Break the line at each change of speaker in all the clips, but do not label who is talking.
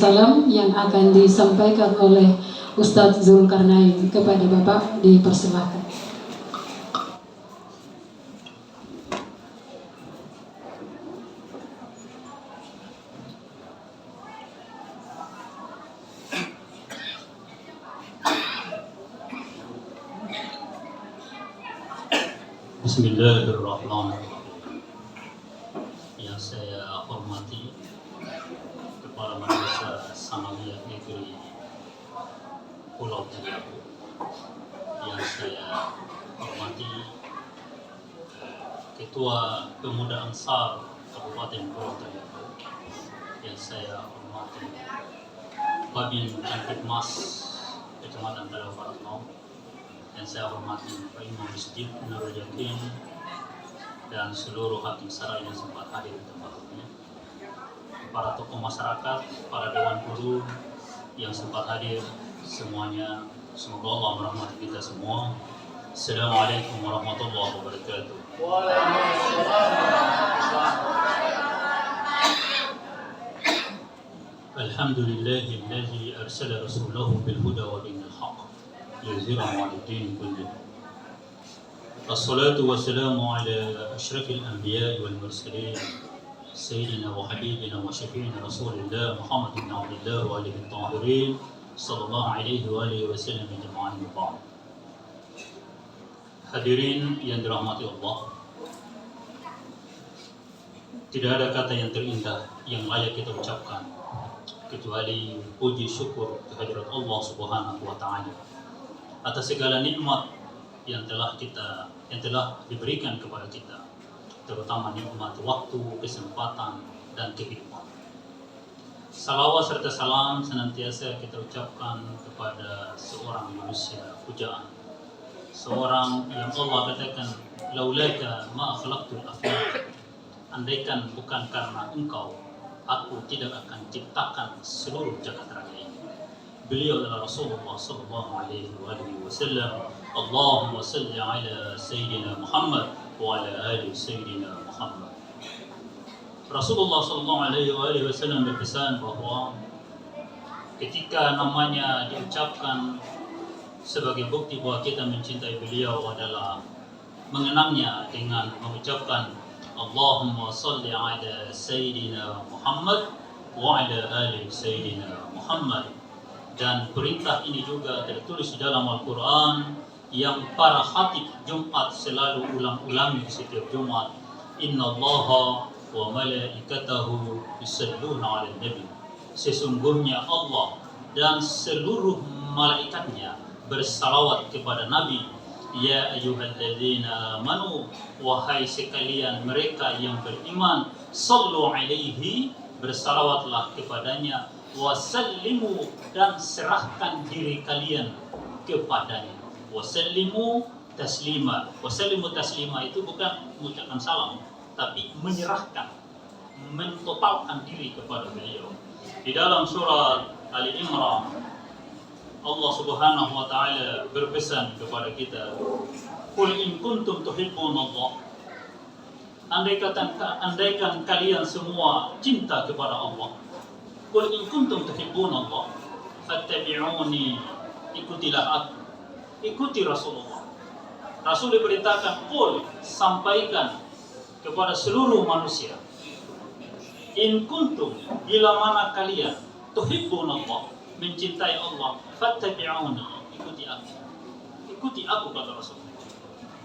Wasallam yang akan disampaikan oleh Ustadz Zulkarnain. Kepada Bapak dipersilahkan.
Bismillahirrahmanirrahim. Yang saya hormati Kepala Madrasah Sanawiyah Negeri Pulau Taliabu, yang saya hormati Ketua Pemuda Ansar Kabupaten Pulau Taliabu, yang saya hormati Babin Kamtibmas Kecamatan Taliabu Barat, yang saya hormati Pak Imam Masjid Nurul Yakin dan seluruh hakim syara yang sempat hadir di tempat ini, para tokoh masyarakat, para dewan guru yang sempat hadir, semuanya semoga Allah merahmati kita semua. Assalamualaikum warahmatullahi wabarakatuh. Alhamdulillahilladzi arsala rasulahu bil huda wa dinil haqq ليظهره على الدين كله. الصلاة والسلام على أشرف الأنبياء والمرسلين سيدنا وحبيبنا وشفيعنا رسول الله محمد بن عبد الله وآله الطاهرين صلى الله عليه وآله وسلم أجمعين وبعد. Hadirin yang dirahmati Allah, tidak ada kata yang terindah yang layak kita ucapkan kecuali puji syukur kehadirat Allah Subhanahu wa Ta'ala atas segala nikmat yang telah diberikan kepada kita, terutama nikmat waktu, kesempatan, dan kehidupan. Salawat serta salam senantiasa kita ucapkan kepada seorang manusia pujaan, seorang yang Allah katakan, laulaka ma khalaqtul aflaq, andaikan bukan karena engkau, aku tidak akan ciptakan seluruh jagat raya ini. Beliau adalah Rasulullah sallallahu alaihi wasallam. Allahumma salli ala sayyidina Muhammad wa ala ali sayyidina Muhammad. Rasulullah sallallahu alaihi wasallam berpesan bahwa ketika namanya diucapkan sebagai bukti bahwa kita mencintai beliau adalah mengenangnya dengan mengucapkan Allahumma salli ala sayyidina Muhammad wa ala ali sayyidina Muhammad. Dan perintah ini juga tertulis di dalam Al-Quran yang para khatib Jumat selalu ulang-ulangi di setiap Jumat. Inna Allaha wa malaikatahu yusalluna ala nabi. Sesungguhnya Allah dan seluruh malaikatnya bersalawat kepada Nabi. Ya ayyuhalladzina amanu, wahai sekalian mereka yang beriman, sallu alaihi, bersalawatlah kepadanya, wasallimu, dan serahkan diri kalian kepadanya. Wasallimu taslima. Wasallimu taslima itu bukan mengucapkan salam, tapi menyerahkan, mentotalkan diri kepada beliau. Di dalam surat Ali Imran, Allah Subhanahu wa Ta'ala berpesan kepada kita, qul in kuntum tuhibbunallah, andaikan kalian semua cinta kepada Allah, qul in kuntum tuhibbunallah fattabi'uni, ikutilah aku, ikuti Rasulullah. Rasul diperintahkan, qul, sampaikan kepada seluruh manusia, in kuntum, bila mana kalian, tuhibbunallah, mencintai Allah, fattabi'uni, ikuti aku kata Rasulullah.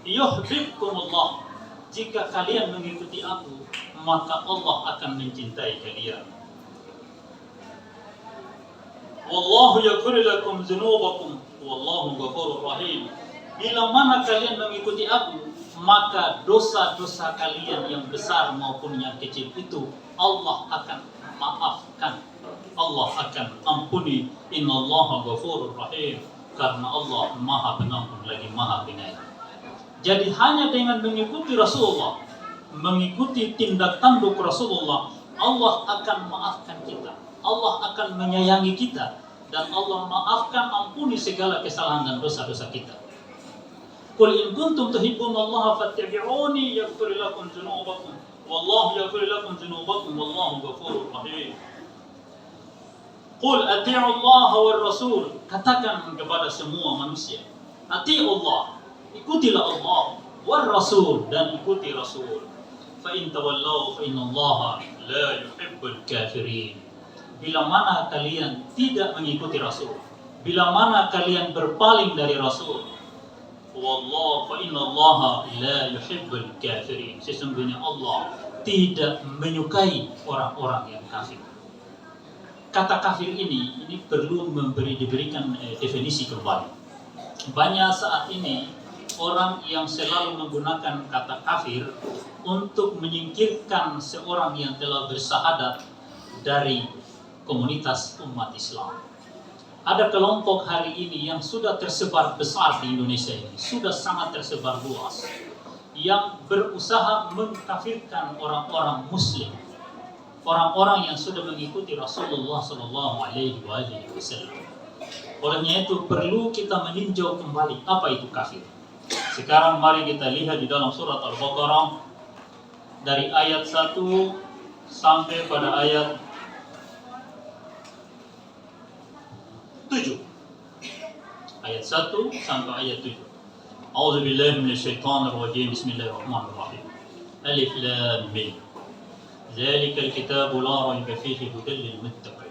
Yuhibbukumullah, jika kalian mengikuti aku, maka Allah akan mencintai kalian. Wallahu yaghfir lakum dzunubakum wallahu ghafurur rahim. Bila mana kalian mengikuti aku, maka dosa-dosa kalian yang besar maupun yang kecil itu Allah akan maafkan, Allah akan ampuni. Innallaha ghafurur rahim, karena Allah Maha Pengampun lagi Maha Penyayang. Jadi hanya dengan mengikuti Rasulullah, mengikuti tindak tanduk Rasulullah, Allah akan maafkan kita, Allah akan menyayangi kita, dan Allah maafkan, ampuni segala kesalahan dan dosa-dosa kita. Qul in kuntum tuhibbunallaha fattabi'uni yaghfir lakum dzunubakum wallahu yaghfir lakum dzunubakum wallahu ghafurur rahim. Qul ati'u Allah wa Rasul. Katakan kepada semua manusia, ati'u Allah, ikutilah Allah, wa Rasul, dan ikuti Rasul. Fa in tawallaw fa inna Allah la yuhibbul kafirin. Bila mana kalian tidak mengikuti Rasul, bila mana kalian berpaling dari Rasul, wallah fa inna Allah la yuhibbul kafirin. Sesungguhnya Allah tidak menyukai orang-orang yang kafir. Kata kafir ini perlu diberikan definisi kembali. Banyak saat ini orang yang selalu menggunakan kata kafir untuk menyingkirkan seorang yang telah bersahadat dari komunitas umat Islam. Ada kelompok hari ini yang sudah tersebar besar di Indonesia ini, sudah sangat tersebar luas, yang berusaha mengkafirkan orang-orang Muslim, orang-orang yang sudah mengikuti Rasulullah SAW. Olehnya itu perlu kita meninjau kembali apa itu kafir. Sekarang mari kita lihat di dalam surat Al-Baqarah dari ayat 1 sampai pada ayat 7. Ayat 1 sampai ayat 7. A'udzu billahi minasyaitonir rajim. Bismillahirrahmanirrahim. Alif lam mim. Zalikal kitabu la raiba fihi hudan lil muttaqin.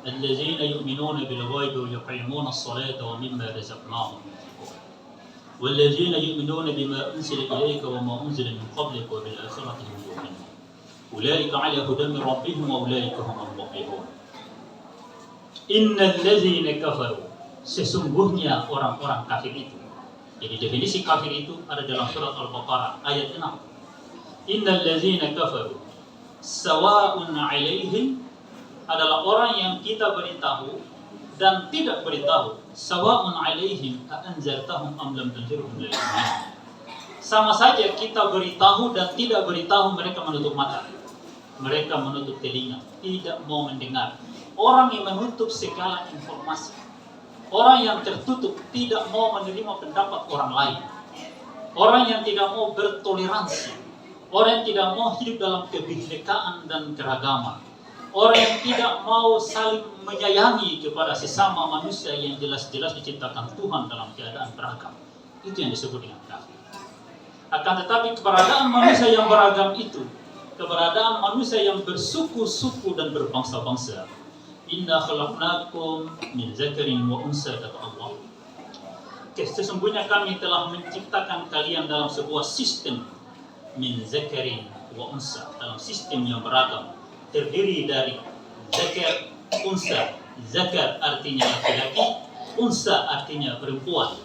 Allazina yu'minuna bil ghaibi wa yuqimuna as-salata wa mimma razaqnahum yunfiqun. والذين يؤمنون بما أنزل إليك وما أنزل من قبلك وبالآخرة هم يؤمنون أولئك على هدى من ربهم وأولئك هم المفلحون. Innal ladzina kafaru, sesungguhnya orang-orang kafir itu. Jadi definisi kafir itu ada dalam surat Al-Baqarah ayat 6. Innal ladzina kafaru sawa'un 'alaihim, adalah orang yang kita beritahu dan tidak beritahu. Sawa'un 'alaihim a'anzartahum am lam tunzirhum la yu'minun. Sama saja kita beritahu dan tidak beritahu, mereka menutup mata, mereka menutup telinga, tidak mau mendengar. Orang yang menutup segala informasi, orang yang tertutup, tidak mau menerima pendapat orang lain, orang yang tidak mau bertoleransi, orang yang tidak mau hidup dalam kebinekaan dan keragaman, orang yang tidak mau saling menyayangi kepada sesama manusia yang jelas-jelas diciptakan Tuhan dalam keadaan beragam. Itu yang disebut dengan kafir. Akan tetapi keberadaan manusia yang beragam itu, keberadaan manusia yang bersuku-suku dan berbangsa-bangsa, Inna khalaqnakum min zakarin wa unsa, kata Allah. Sesungguhnya kami telah menciptakan kalian dalam sebuah sistem min zakarin wa unsa, dalam sistem yang beragam, terdiri dari zakar, unsa. Zakar artinya laki-laki, unsa artinya perempuan.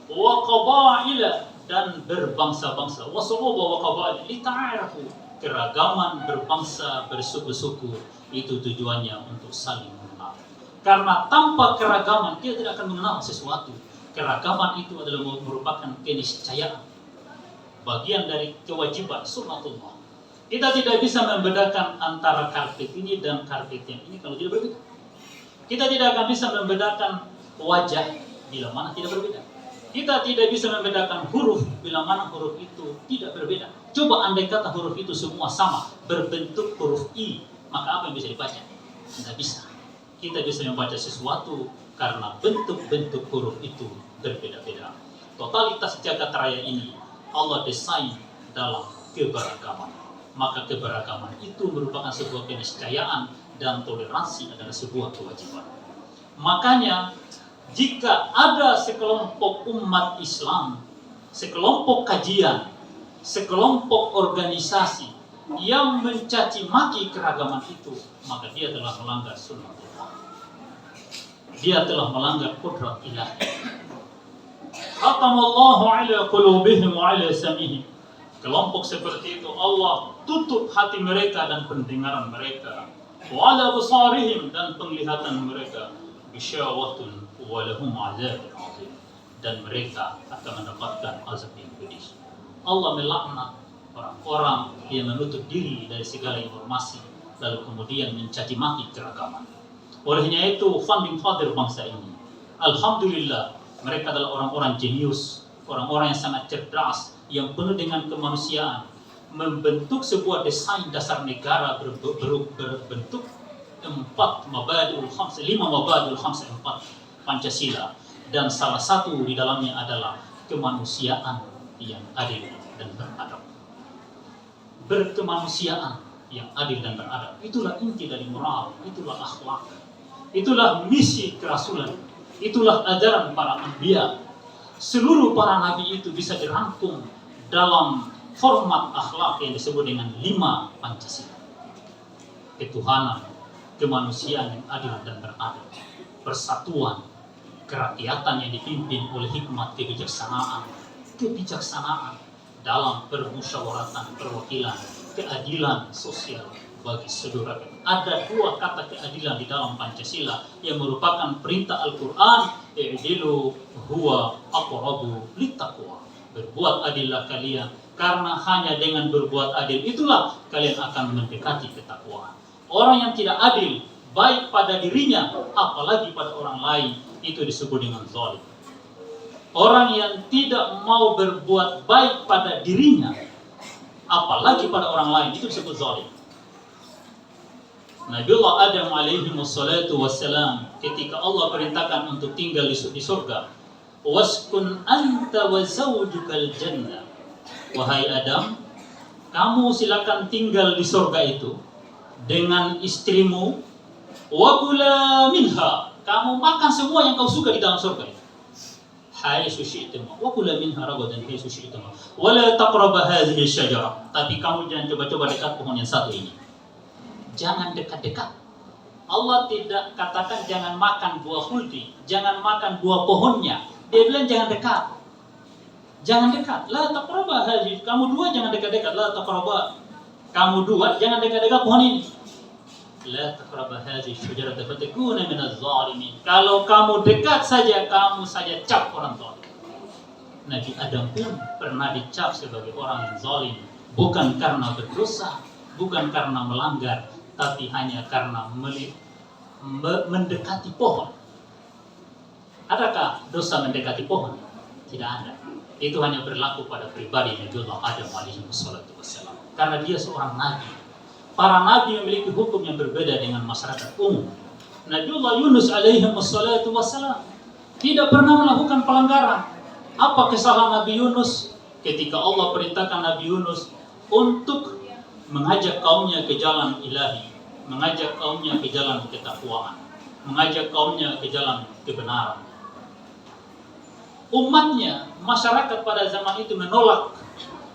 Wa qaba'ila, dan berbangsa-bangsa. Wa su'uba wa qaba'ila lita'arafu, keragaman berbangsa, bersuku-suku, itu tujuannya untuk saling mengenal. Karena tanpa keragaman kita tidak akan mengenal sesuatu. Keragaman itu adalah merupakan keniscayaan, bagian dari kewajiban sunnatullah. Kita tidak bisa membedakan antara karpet ini dan karpet yang ini kalau tidak berbeda. Kita tidak akan bisa membedakan wajah bila mana tidak berbeda. Kita tidak bisa membedakan huruf bila mana huruf itu tidak berbeda. Coba andai kata huruf itu semua sama, berbentuk huruf I, maka apa yang bisa dibaca? Tidak bisa. Kita bisa membaca sesuatu karena bentuk-bentuk huruf itu berbeda-beda. Totalitas jagat raya ini Allah desain dalam keberagaman. Maka keberagaman itu merupakan sebuah keniscayaan dan toleransi adalah sebuah kewajiban. Makanya jika ada sekelompok umat Islam, sekelompok kajian, sekelompok organisasi yang mencaci maki keragaman itu, maka dia telah melanggar sunnatullah. Dia telah melanggar qudrat ilahi. Khatamallahu ala qulubihim wa ala samihim. Kelompok seperti itu Allah tutup hati mereka dan pendengaran mereka. Wa ala basarihim, dan penglihatan mereka. Bisyawatun wa lahum azabun azim, dan mereka akan mendapatkan azab yang pedih. Allah melaknat orang-orang yang menutup diri dari segala informasi lalu kemudian mencaci maki keragaman. Olehnya itu founding father bangsa ini, alhamdulillah, mereka adalah orang-orang jenius, orang-orang yang sangat cerdas, yang penuh dengan kemanusiaan, membentuk sebuah desain dasar negara berbentuk lima mabadiul khamsa, 4 Pancasila, dan salah satu di dalamnya adalah kemanusiaan yang adil dan beradab. Berkemanusiaan yang adil dan beradab, itulah inti dari moral, itulah akhlak, itulah misi kerasulan, itulah ajaran para anbiya. Seluruh para nabi itu bisa dirangkum dalam format akhlak yang disebut dengan 5 Pancasila. Ketuhanan, kemanusiaan yang adil dan beradab, persatuan, kerakyatan yang dipimpin oleh hikmat kebijaksanaan dalam permusyawaratan perwakilan, keadilan sosial bagi seluruh rakyat. Ada 2 kata keadilan di dalam Pancasila yang merupakan perintah Al-Quran, i'dilu huwa aqrabu littaqwa. Berbuat adillah kalian, karena hanya dengan berbuat adil itulah kalian akan mendekati ketakwaan. Orang yang tidak adil, baik pada dirinya, apalagi pada orang lain, itu disebut dengan zalim. Orang yang tidak mau berbuat baik pada dirinya, apalagi pada orang lain, itu disebut zalim. Nabiullah Adam alaihi wassalatu wassalam, ketika Allah perintahkan untuk tinggal di surga, waskun anta wa zawjukal jannah. Wahai Adam, kamu silakan tinggal di surga itu dengan istrimu, wa kula minha, kamu makan semua yang kau suka di dalam surga itu. Haitsu syi'tum wa kula minha ragadan haitsu syi'tum wa la taqrabu hadhihi asy-syajarah. Tapi kamu jangan coba-coba dekat pohon yang satu ini. Jangan dekat-dekat. Allah tidak katakan jangan makan buah khuldi, jangan makan buah pohonnya. Dia bilang jangan dekat. Jangan dekat. La taqrabu hadhihi. Kamu 2 jangan dekat-dekat. La taqrabu. Kamu 2 jangan dekat-dekat pohon ini. La taqrabu hadhihi syajarata fatakuna minaz zalimin. Kalau kamu dekat saja, kamu saja cap orang zalim. Nabi Adam pun pernah dicap sebagai orang yang zalim, bukan karena berdosa, bukan karena melanggar, tapi hanya karena mendekati pohon. Adakah dosa mendekati pohon? Tidak ada. Itu hanya berlaku pada pribadi Nabiullah Adam alaihi wassalam, karena dia seorang nabi. Para nabi memiliki hukum yang berbeda dengan masyarakat umum. Nabiullah Yunus alaihi wassalam tidak pernah melakukan pelanggaran. Apa kesalahan Nabi Yunus? Ketika Allah perintahkan Nabi Yunus untuk mengajak kaumnya ke jalan ilahi, mengajak kaumnya ke jalan ketakwaan, mengajak kaumnya ke jalan kebenaran. Umatnya, masyarakat pada zaman itu menolak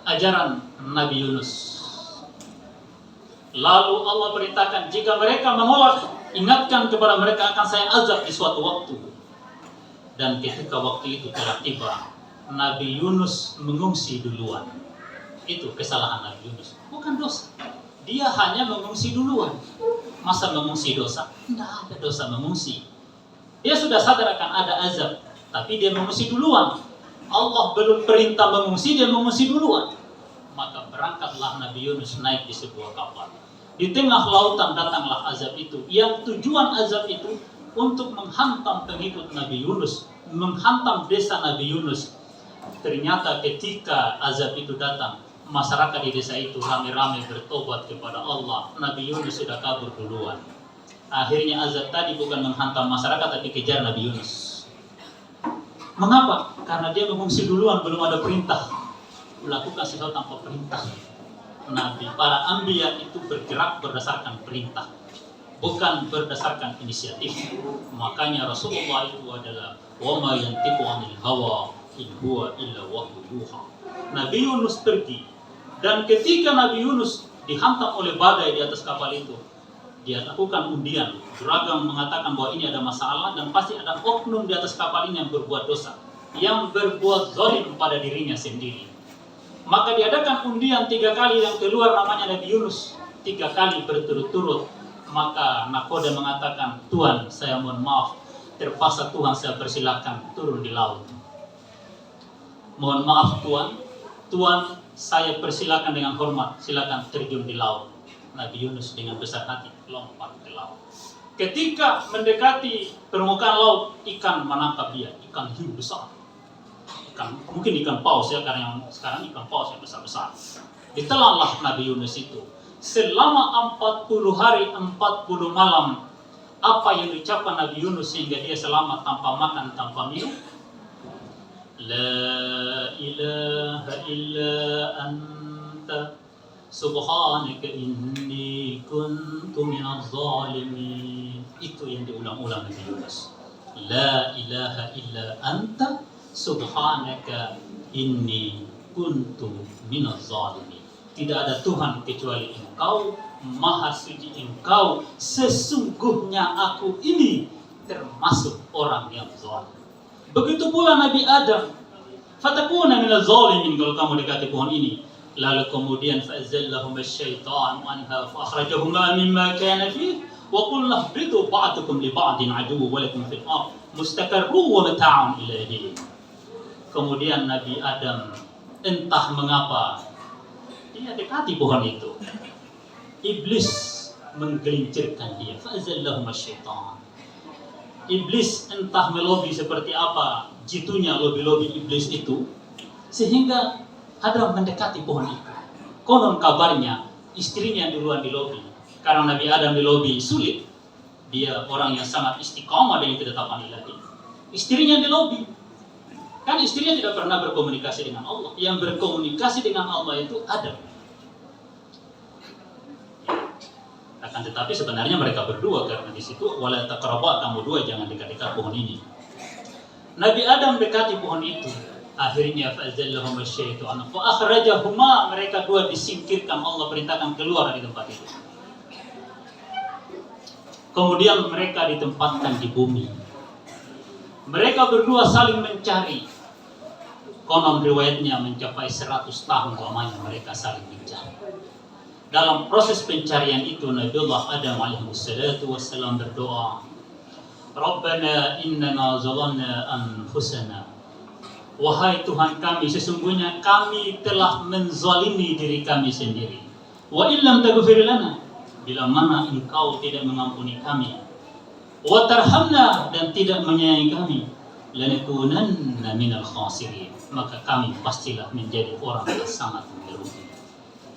ajaran Nabi Yunus. Lalu Allah perintahkan, jika mereka menolak, ingatkan kepada mereka akan saya azab di suatu waktu. Dan ketika waktu itu telah tiba, Nabi Yunus mengungsi duluan. Itu kesalahan Nabi Yunus, bukan dosa. Dia hanya mengungsi duluan. Masa mengungsi dosa? Tidak ada dosa mengungsi. Dia sudah sadar akan ada azab, tapi dia mengungsi duluan. Allah belum perintah mengungsi, dia mengungsi duluan. Maka berangkatlah Nabi Yunus naik di sebuah kapal. Di tengah lautan datanglah azab itu. Yang tujuan azab itu untuk menghantam pengikut Nabi Yunus, menghantam desa Nabi Yunus. Ternyata ketika azab itu datang, masyarakat di desa itu ramai-ramai bertobat kepada Allah. Nabi Yunus sudah kabur duluan. Akhirnya azab tadi bukan menghantam masyarakat, tapi kejar Nabi Yunus. Mengapa? Karena dia mengungsi duluan, belum ada perintah. Melakukan sesuatu tanpa perintah. Nabi, para anbiya itu bergerak berdasarkan perintah, bukan berdasarkan inisiatif. Makanya Rasulullah itu adalah wa ma yantiqu 'anil hawa in huwa illa wahyu yuha. Nabi Yunus pergi, dan ketika Nabi Yunus dihantam oleh badai di atas kapal itu, dia lakukan undian. Juragan mengatakan bahwa ini ada masalah dan pasti ada oknum di atas kapal ini yang berbuat dosa, yang berbuat zalim pada dirinya sendiri. Maka diadakan undian 3 kali, yang keluar namanya Nabi Yunus 3 kali berturut-turut. Maka nakoda mengatakan, Tuhan saya mohon maaf, terpaksa Tuhan saya persilakan turun di laut. Mohon maaf Tuhan saya persilakan dengan hormat, silakan terjun di laut. Nabi Yunus dengan besar hati lompat ke laut. Ketika mendekati permukaan laut, ikan menangkap dia, ikan hiu besar. Mungkin ikan paus ya, karena yang sekarang ikan paus yang besar-besar. Ditelanlah Nabi Yunus itu. selama 40 hari 40 malam. Apa yang diucapkan Nabi Yunus sehingga dia selamat tanpa makan, tanpa minum? La ilaha illa anta subhanaka inni kuntu minaz zalimin. Itu yang diulang-ulang Nabi Yunus. La ilaha illa anta subhanaka inni kuntu minaz zalimin. Tidak ada Tuhan kecuali Engkau, Maha suci Engkau, sesungguhnya aku ini termasuk orang yang zalim. Begitu pula Nabi Adam, fatakuna minaz zalimin, kalau kamu dekati pohon ini. Lalu kemudian fa'azallahum asy-syaitanu anha fa akhrajahuma mimma kana fihi wa qulna ihbitu ba'dukum li ba'din aduwwun wa lakum fil ardh mustaqarrun wa mata'un ila hin. Kemudian Nabi Adam entah mengapa dia dekati pohon itu. Iblis menggelincirkan dia. Fa'azallahum asy-syaitan. Iblis entah melobi seperti apa jitunya lobi-lobi iblis itu sehingga Adam mendekati pohon itu. Konon kabarnya istrinya yang duluan di lobi. Karena Nabi Adam di lobi sulit. Dia orang yang sangat istiqamah dengan ketetapan ilahi. Istrinya di lobi. Kan istrinya tidak pernah berkomunikasi dengan Allah. Yang berkomunikasi dengan Allah itu Adam. Akan tetapi sebenarnya mereka berdua, karena di situ wala taqrabu, kamu dua jangan dekat-dekat pohon ini. Nabi Adam dekati pohon itu. Akhirnya fa'azallahum asy-syaitanu fa akhrajahuma, mereka dua disingkirkan, Allah perintahkan keluar dari tempat itu. Kemudian mereka ditempatkan di bumi. Mereka berdua saling mencari. Konon riwayatnya mencapai 100 tahun lamanya mereka saling mencari. Dalam proses pencarian itu Nabiullah Adam alaihissalatu wassalam berdoa, Rabbana innana zalamna anfusana. Wahai Tuhan kami, sesungguhnya kami telah menzalimi diri kami sendiri. Wa illam taghfir lana, bila mana Engkau tidak mengampuni kami. Wa tarhamna, dan tidak menyayangi kami. Lanakunanna minal khasirin, maka kami pastilah menjadi orang yang sangat merugi.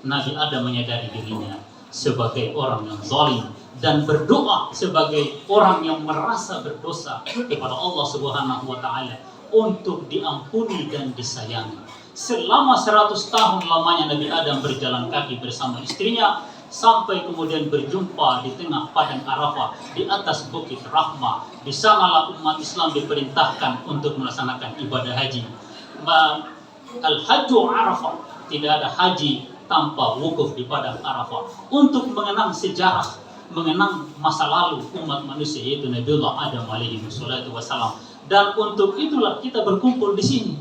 Nabi Adam menyadari dirinya sebagai orang yang zalim dan berdoa sebagai orang yang merasa berdosa kepada Allah Subhanahu wa taala untuk diampuni dan disayangi. Selama 100 tahun lamanya Nabi Adam berjalan kaki bersama istrinya sampai kemudian berjumpa di tengah padang Arafah di atas bukit Rahmah. Di sanalah umat Islam diperintahkan untuk melaksanakan ibadah haji. Al-Hajju Arafah, tidak ada haji tanpa wukuf di padang Arafah untuk mengenang sejarah, mengenang masa lalu umat manusia yaitu Nabiullah Adam alaihi wassalatu wassalam. Dan untuk itulah kita berkumpul di sini.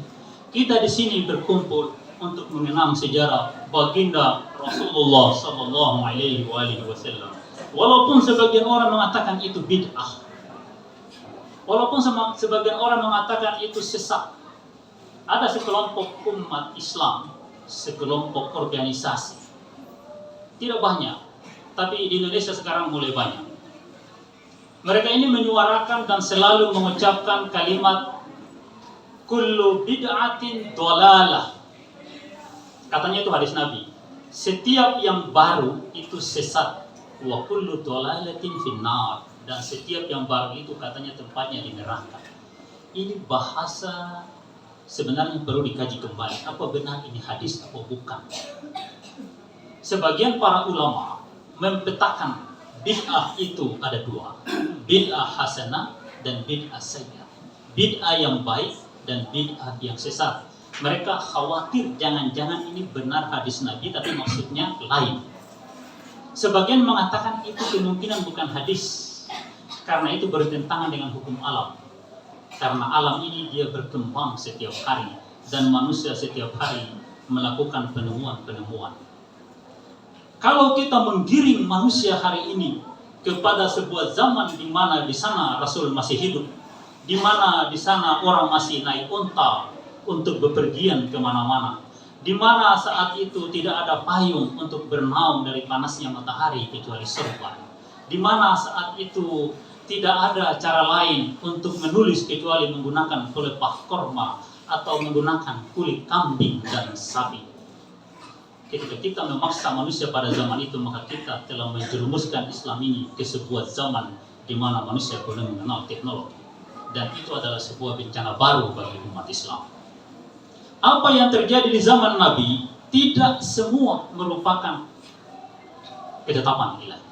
Kita di sini berkumpul untuk mengenang sejarah baginda Rasulullah sallallahu alaihi wasallam. Walaupun sebagian orang mengatakan itu bid'ah. Walaupun sebagian orang mengatakan itu sesat. Ada sekelompok umat Islam, sekelompok organisasi, tidak banyak, tapi di Indonesia sekarang mulai banyak. Mereka ini menyuarakan dan selalu mengucapkan kalimat kullu bid'atin dhalalah. Katanya itu hadis Nabi, setiap yang baru itu sesat, wa kullu dhalalatin finnar, dan setiap yang baru itu katanya tempatnya di neraka. Ini bahasa sebenarnya perlu dikaji kembali, apa benar ini hadis atau bukan. Sebagian para ulama mempetakan bid'ah itu ada dua, bid'ah hasanah dan bid'ah sayyi'ah, bid'ah yang baik dan bid'ah yang sesat. Mereka khawatir jangan-jangan ini benar hadis Nabi tapi maksudnya lain. Sebagian mengatakan itu kemungkinan bukan hadis karena itu bertentangan dengan hukum alam. Karena alam ini dia berkembang setiap hari dan manusia setiap hari melakukan penemuan-penemuan. Kalau kita menggiring manusia hari ini kepada sebuah zaman di mana di sana Rasul masih hidup, di mana di sana orang masih naik unta untuk bepergian kemana-mana, di mana saat itu tidak ada payung untuk bernaung dari panasnya matahari kecuali sorban, di mana saat itu tidak ada cara lain untuk menulis kecuali menggunakan pelepah korma atau menggunakan kulit kambing dan sapi. ketika kita memaksa manusia pada zaman itu, maka kita telah menjerumuskan Islam ini ke sebuah zaman di mana manusia belum mengenal teknologi. Dan itu adalah sebuah bencana baru bagi umat Islam. Apa yang terjadi di zaman Nabi tidak semua merupakan ketetapan ilahi.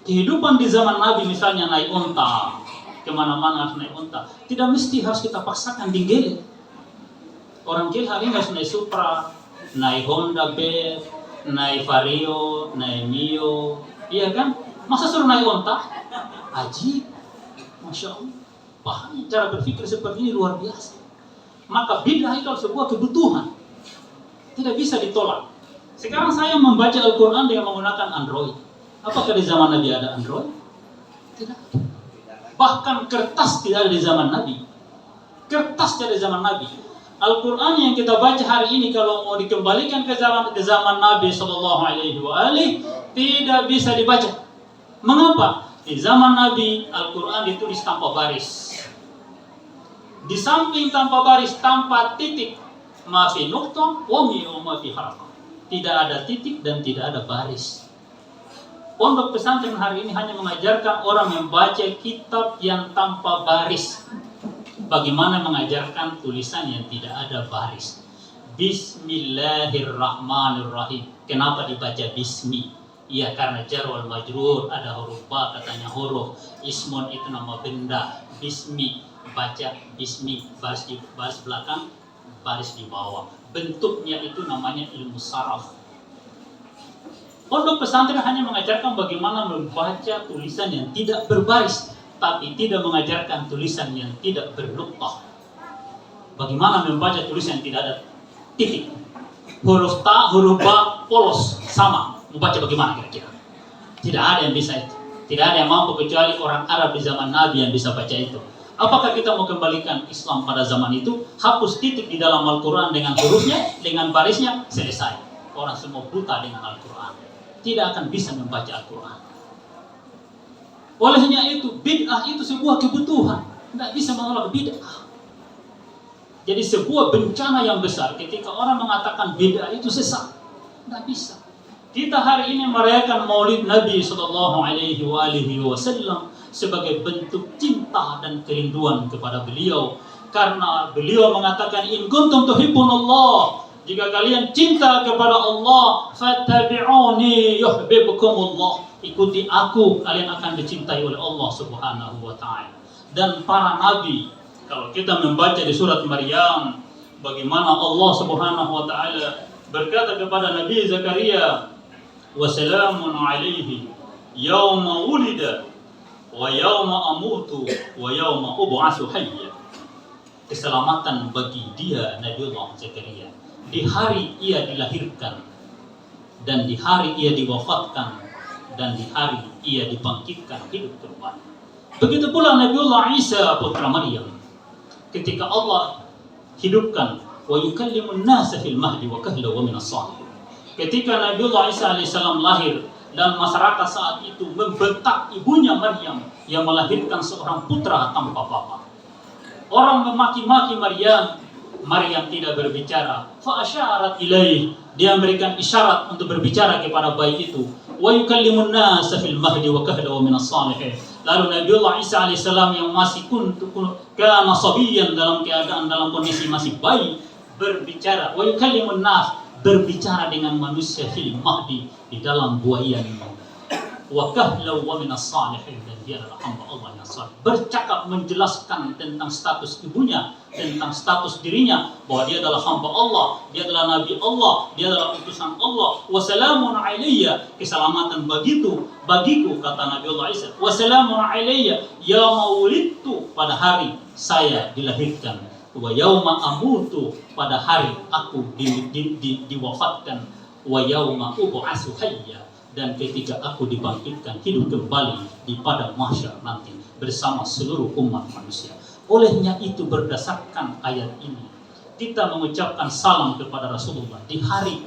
Kehidupan di zaman Nabi misalnya naik unta, kemana-mana harus naik unta, tidak mesti harus kita paksakan di gele. Orang gele hari ini harus naik Supra, naik Honda Beat, naik Vario, naik Mio, iya kan? Masa suruh naik unta? Ajib, Masya Allah. Bahkan cara berpikir seperti ini luar biasa. Maka bid'ah itu sebuah kebutuhan, tidak bisa ditolak. Sekarang saya membaca Al-Quran dengan menggunakan Android. Apakah di zaman Nabi ada Android? Tidak. Bahkan kertas tidak ada di zaman Nabi. Kertas tidak ada di zaman Nabi. Al-Quran yang kita baca hari ini kalau mau dikembalikan ke zaman Nabi SAW tidak bisa dibaca. Mengapa? Di zaman Nabi Al-Quran ditulis tanpa baris. Di samping tanpa baris, tanpa titik, ma fi nuqtah wa ma fi harakah. Tidak ada titik dan tidak ada baris. Pondok pesantren hari ini hanya mengajarkan orang membaca kitab yang tanpa baris. Bagaimana mengajarkan tulisan yang tidak ada baris. Bismillahirrahmanirrahim. Kenapa dibaca bismi? Ya karena jar wal majrur, ada huruf ba, katanya huruf. Ismun itu nama benda. Bismi, baca bismi, baris di baris belakang, baris di bawah. Bentuknya itu namanya ilmu saraf. Pondok pesantren hanya mengajarkan bagaimana membaca tulisan yang tidak berbaris, tapi tidak mengajarkan tulisan yang tidak bernuqtah. Bagaimana membaca tulisan yang tidak ada titik. Huruf ta, huruf ba, polos, sama. Membaca bagaimana kira-kira? Tidak ada yang bisa itu. Tidak ada yang mampu kecuali orang Arab di zaman Nabi yang bisa baca itu. Apakah kita mau kembalikan Islam pada zaman itu? Hapus titik di dalam Al-Quran dengan hurufnya, dengan barisnya, selesai. Orang semua buta dengan Al-Quran. Tidak akan bisa membaca Al-Quran. Olehnya itu, bid'ah itu sebuah kebutuhan. Tidak bisa menolak bid'ah. Jadi sebuah bencana yang besar ketika orang mengatakan bid'ah itu sesat. Tidak bisa. Kita hari ini merayakan Maulid Nabi SAW sebagai bentuk cinta dan kerinduan kepada beliau. Karena beliau mengatakan, in kuntum tuhibbunallah, jika kalian cinta kepada Allah, fattabi'uni yuhibbukumullah. Ikuti aku, kalian akan dicintai oleh Allah Subhanahu wa ta'ala. Dan para nabi, kalau kita membaca di surat Maryam, bagaimana Allah Subhanahu wa ta'ala berkata kepada Nabi Zakaria, wa salamun alaihi yawma wulida wa yawma amutu wa yawma ub'atsu hayya. Keselamatan bagi dia Nabiullah Zakaria di hari ia dilahirkan, dan di hari ia diwafatkan, dan di hari ia dibangkitkan hidup kembali. Begitu pula Nabiullah Isa putra Maryam, ketika Allah hidupkan, wa yukallimun nasa fil mahdi wa kahla wa minas salihin. Ketika Nabiullah Isa alaihissalam lahir dan masyarakat saat itu membentak ibunya Maryam yang melahirkan seorang putra tanpa bapa. Orang memaki-maki Maryam, Maryam tidak berbicara. Fa asyarat ilaih, dia memberikan isyarat untuk berbicara kepada bayi itu. Wa yukallimun nasa fil mahdi wa kahla wa minas salihin. Lalu Nabiullah Isa alaihissalam yang masih kana sabiyan, dalam keadaan dalam kondisi masih bayi, berbicara. Wa yukallimun nas, berbicara dengan manusia fil mahdi, di dalam buayan. Wa kahla wa minas salihin, dan dia adalah hamba Allah yang saleh. Bercakap menjelaskan tentang status ibunya, tentang status dirinya, bahwa dia adalah hamba Allah, dia adalah nabi Allah, dia adalah utusan Allah. Wa salamun alayya, keselamatan bagiku, kata Nabiullah Isa. Wa salamun alayya yauma wulidtu, pada hari saya dilahirkan. Wa yauma amutu, pada hari aku diwafatkan. Wa yauma ub'atsu hayya, dan ketika aku dibangkitkan hidup kembali di padang mahsyar nanti bersama seluruh umat manusia. Olehnya itu, berdasarkan ayat ini, kita mengucapkan salam kepada Rasulullah di hari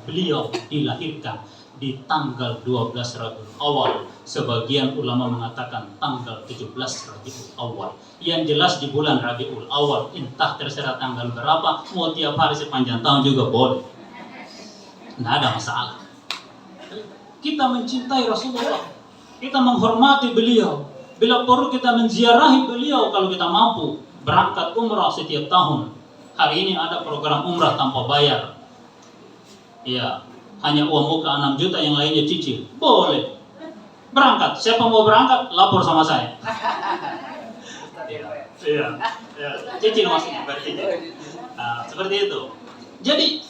beliau dilahirkan, di tanggal 12 Rabiul Awal. Sebagian ulama mengatakan tanggal 17 Rabiul Awal. Yang jelas di bulan Rabiul Awal, entah terserah tanggal berapa, mau tiap hari sepanjang tahun juga boleh. Nggak ada masalah. Kita mencintai Rasulullah, kita menghormati beliau. Bila perlu kita menziarahi beliau kalau kita mampu. Berangkat umrah setiap tahun. Hari ini ada program umrah tanpa bayar. Ya, hanya uang muka 6 juta, yang lainnya cicil. Boleh. Berangkat. Siapa mau berangkat, lapor sama saya. Iya. Cicil maksudnya, bercicil. Nah, seperti itu. Jadi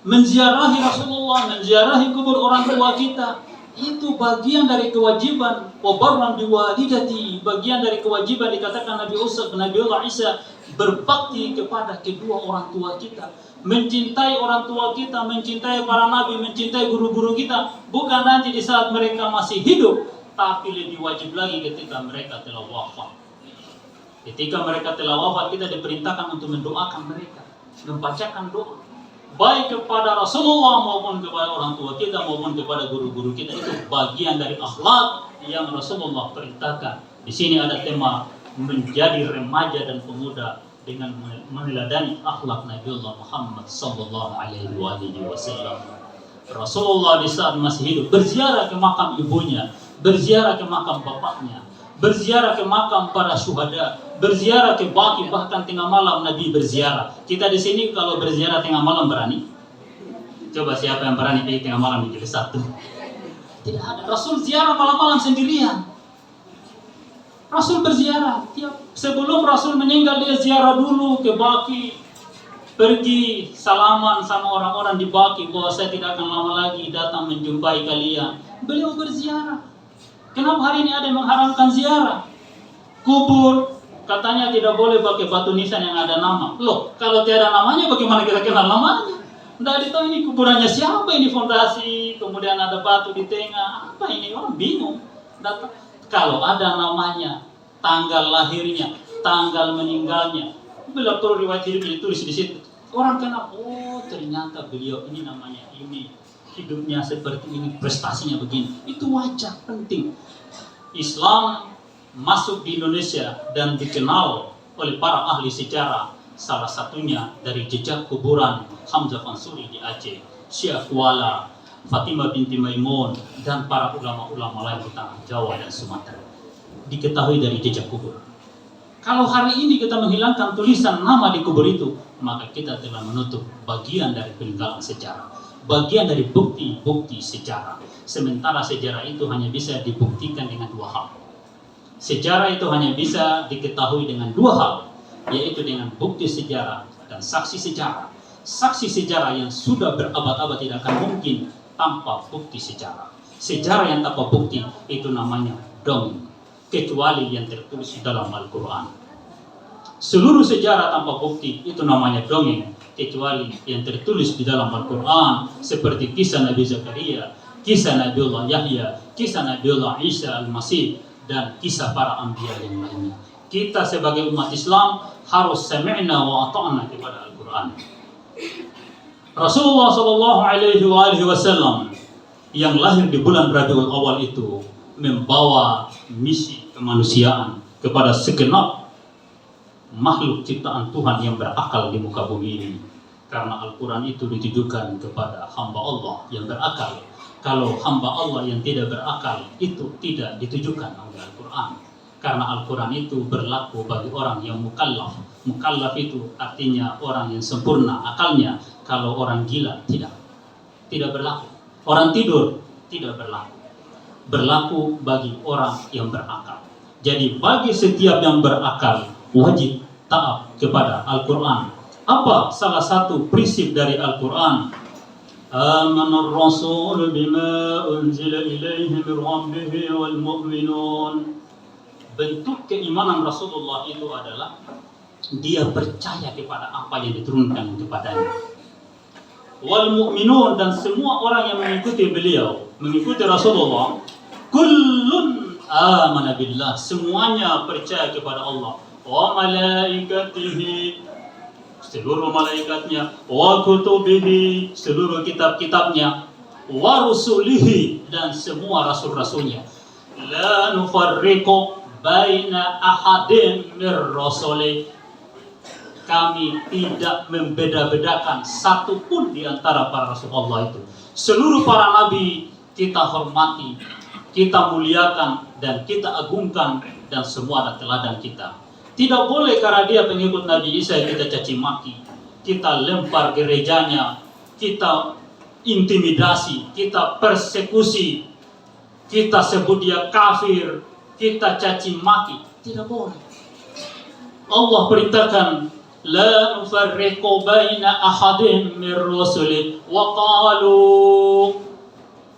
menziarahi Rasulullah, menziarahi kubur orang tua kita, itu bagian dari kewajiban. Wabarran biwalidati, bagian dari kewajiban dikatakan Nabiullah Isa berbakti kepada kedua orang tua kita. Mencintai orang tua kita, mencintai para nabi, mencintai guru-guru kita, bukan nanti di saat mereka masih hidup, tapi lebih wajib lagi ketika mereka telah wafat. Ketika mereka telah wafat, kita diperintahkan untuk mendoakan mereka, membacakan doa, baik kepada Rasulullah maupun kepada orang tua kita maupun kepada guru-guru kita. Itu bagian dari akhlak yang Rasulullah perintahkan. Di sini ada tema menjadi remaja dan pemuda dengan meneladani akhlak Nabiullah Muhammad sallallahu alaihi wasallam. Rasulullah di saat masih hidup berziarah ke makam ibunya, berziarah ke makam bapaknya, berziarah ke makam para syuhada, berziarah ke Baqi, bahkan tengah malam Nabi berziarah. Kita di sini kalau berziarah tengah malam berani? Coba siapa yang berani pergi tengah malam di Jilid 1? Tidak ada. Rasul ziarah malam-malam sendirian. Rasul berziarah. Sebelum Rasul meninggal, dia ziarah dulu ke Baqi, pergi salaman sama orang-orang di Baqi bahwa saya tidak akan lama lagi datang menjumpai kalian. Beliau berziarah. Kenapa hari ini ada yang mengharamkan ziarah? Kubur katanya tidak boleh pakai batu nisan yang ada nama. Loh, kalau tiada namanya bagaimana kita kenal namanya? Tidak ditahu ini kuburannya siapa, ini fondasi, kemudian ada batu di tengah. Apa ini? Orang bingung. Datang. Kalau ada namanya, tanggal lahirnya, tanggal meninggalnya, bila perlu riwayat hidupnya ditulis di situ. Orang kenal, oh ternyata beliau ini namanya ini, hidupnya seperti ini, prestasinya begini. Itu wajar, penting. Islam masuk di Indonesia dan dikenal oleh para ahli sejarah, salah satunya dari jejak kuburan Hamzah Fansuri di Aceh, Syekh Kuala, Fatimah binti Maimun, dan para ulama-ulama lain di tanah Jawa dan Sumatera. Diketahui dari jejak kubur. Kalau hari ini kita menghilangkan tulisan nama di kubur itu, maka kita telah menutup bagian dari peninggalan sejarah, bagian dari bukti-bukti sejarah. Sementara sejarah itu hanya bisa dibuktikan dengan dua hal. Sejarah itu hanya bisa diketahui dengan dua hal, yaitu dengan bukti sejarah dan saksi sejarah. Saksi sejarah yang sudah berabad-abad tidak akan mungkin tanpa bukti sejarah. Sejarah yang tanpa bukti itu namanya dongeng, kecuali yang tertulis dalam Al-Quran. Seluruh sejarah tanpa bukti itu namanya dongeng, kecuali yang tertulis di dalam Al-Quran, seperti kisah Nabi Zakaria, kisah Nabiullah Yahya, kisah Nabiullah Isa Al-Masih, dan kisah para anbiya yang lainnya. Kita sebagai umat Islam harus sami'na wa ata'na kepada Al-Quran. Rasulullah sallallahu alaihi wasallam yang lahir di bulan Rabiul Awal itu membawa misi kemanusiaan kepada segenap makhluk ciptaan Tuhan yang berakal di muka bumi ini. Karena Al-Quran itu ditujukan kepada hamba Allah yang berakal. Kalau hamba Allah yang tidak berakal itu tidak ditujukan oleh Al-Quran. Karena Al-Quran itu berlaku bagi orang yang mukallaf. Mukallaf itu artinya orang yang sempurna akalnya. Kalau orang gila tidak berlaku. Orang tidur tidak berlaku. Berlaku bagi orang yang berakal. Jadi bagi setiap yang berakal wajib taat kepada Al-Quran. Apa salah satu prinsip dari Al-Quran? Amanar Rasul bima unzila ilaihi min rabbih wal mu'minun. Bentuk keimanan Rasulullah itu adalah dia percaya kepada apa yang diturunkan kepadanya. Wal mu'minun, dan semua orang yang mengikuti beliau, mengikuti Rasulullah, kullun amana billah, semuanya percaya kepada Allah, wa malaikatihi, seluruh malaikatnya, wa kutubihi, seluruh kitab-kitabnya, wa rusulihi, dan semua rasul-rasulnya. La nufarriqu baina ahadin mir rasuli, kami tidak membeda-bedakan satu pun di antara para rasul Allah itu. Seluruh para nabi kita hormati, kita muliakan, dan kita agungkan, dan semua adalah teladan kita. Tidak boleh karena dia pengikut Nabi Isa kita caci maki, kita lempar gerejanya, kita intimidasi, kita persekusi, kita sebut dia kafir, kita caci maki. Tidak boleh. Allah perintahkan, la nufarriqu baina ahadin min rusuli wa qalu.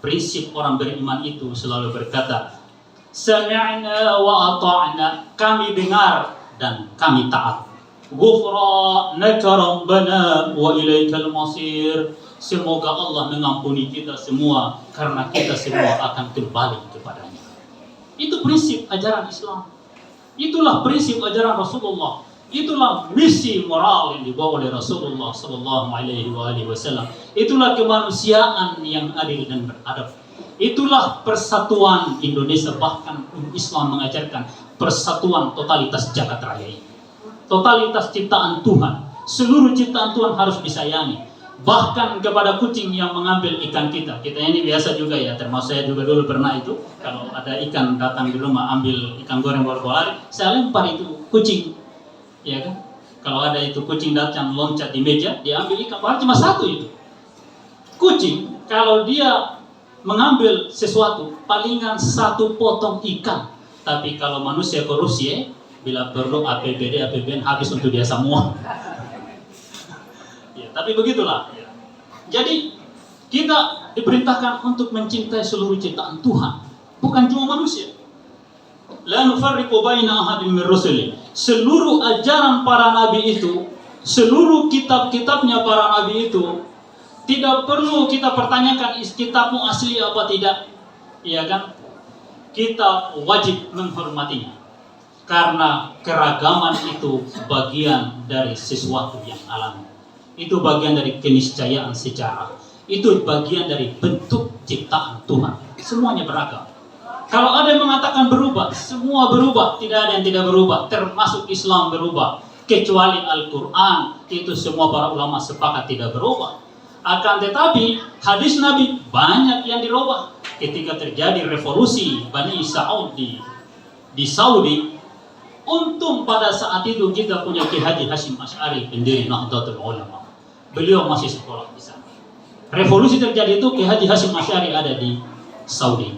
Prinsip orang beriman itu selalu berkata, sami'na wa ata'na, kami dengar dan kami taat. Ghufranaka rabbana wa ilaikal masir. Semoga Allah mengampuni kita semua karena kita semua akan kembali kepadanya. Itu prinsip ajaran Islam. Itulah prinsip ajaran Rasulullah. Itulah misi moral yang dibawa oleh Rasulullah sallallahu alaihi wasallam. Itulah kemanusiaan yang adil dan beradab. Itulah persatuan Indonesia, bahkan Islam mengajarkan persatuan totalitas jagat raya ini. Totalitas ciptaan Tuhan. Seluruh ciptaan Tuhan harus disayangi. Bahkan kepada kucing yang mengambil ikan kita. Kita ini biasa juga ya, termasuk saya juga dulu pernah itu. Kalau ada ikan datang di rumah, ambil ikan goreng baru lari, saya lempar itu kucing. Ya kan? Kalau ada itu kucing datang loncat di meja, dia ambil ikan, padahal cuma satu itu. Kucing, kalau dia mengambil sesuatu, palingan satu potong ikan. Tapi kalau manusia korupsi, bila perlu APBN habis untuk dia semua. Ya, tapi begitulah. Ya. Jadi kita diperintahkan untuk mencintai seluruh ciptaan Tuhan, bukan cuma manusia. La nufarriqu baina ahadin min rusuli. Seluruh ajaran para nabi itu, seluruh kitab-kitabnya para nabi itu, tidak perlu kita pertanyakan kitabmu asli apa tidak. Iya kan? Kita wajib menghormatinya. Karena keragaman itu bagian dari sesuatu yang alami. Itu bagian dari keniscayaan sejarah. Itu bagian dari bentuk ciptaan Tuhan. Semuanya beragam. Kalau ada yang mengatakan berubah, semua berubah. Tidak ada yang tidak berubah. Termasuk Islam berubah. Kecuali Al-Quran. Itu semua para ulama sepakat tidak berubah. Akan tetapi hadis Nabi banyak yang dirubah. Ketika terjadi revolusi Bani Saud di Saudi, untung pada saat itu kita punya Ki Haji Hashim Asy'ari, pendiri Nahdlatul Ulama. Beliau masih sekolah di sana. Revolusi terjadi itu Ki Haji Hashim Asy'ari ada di Saudi.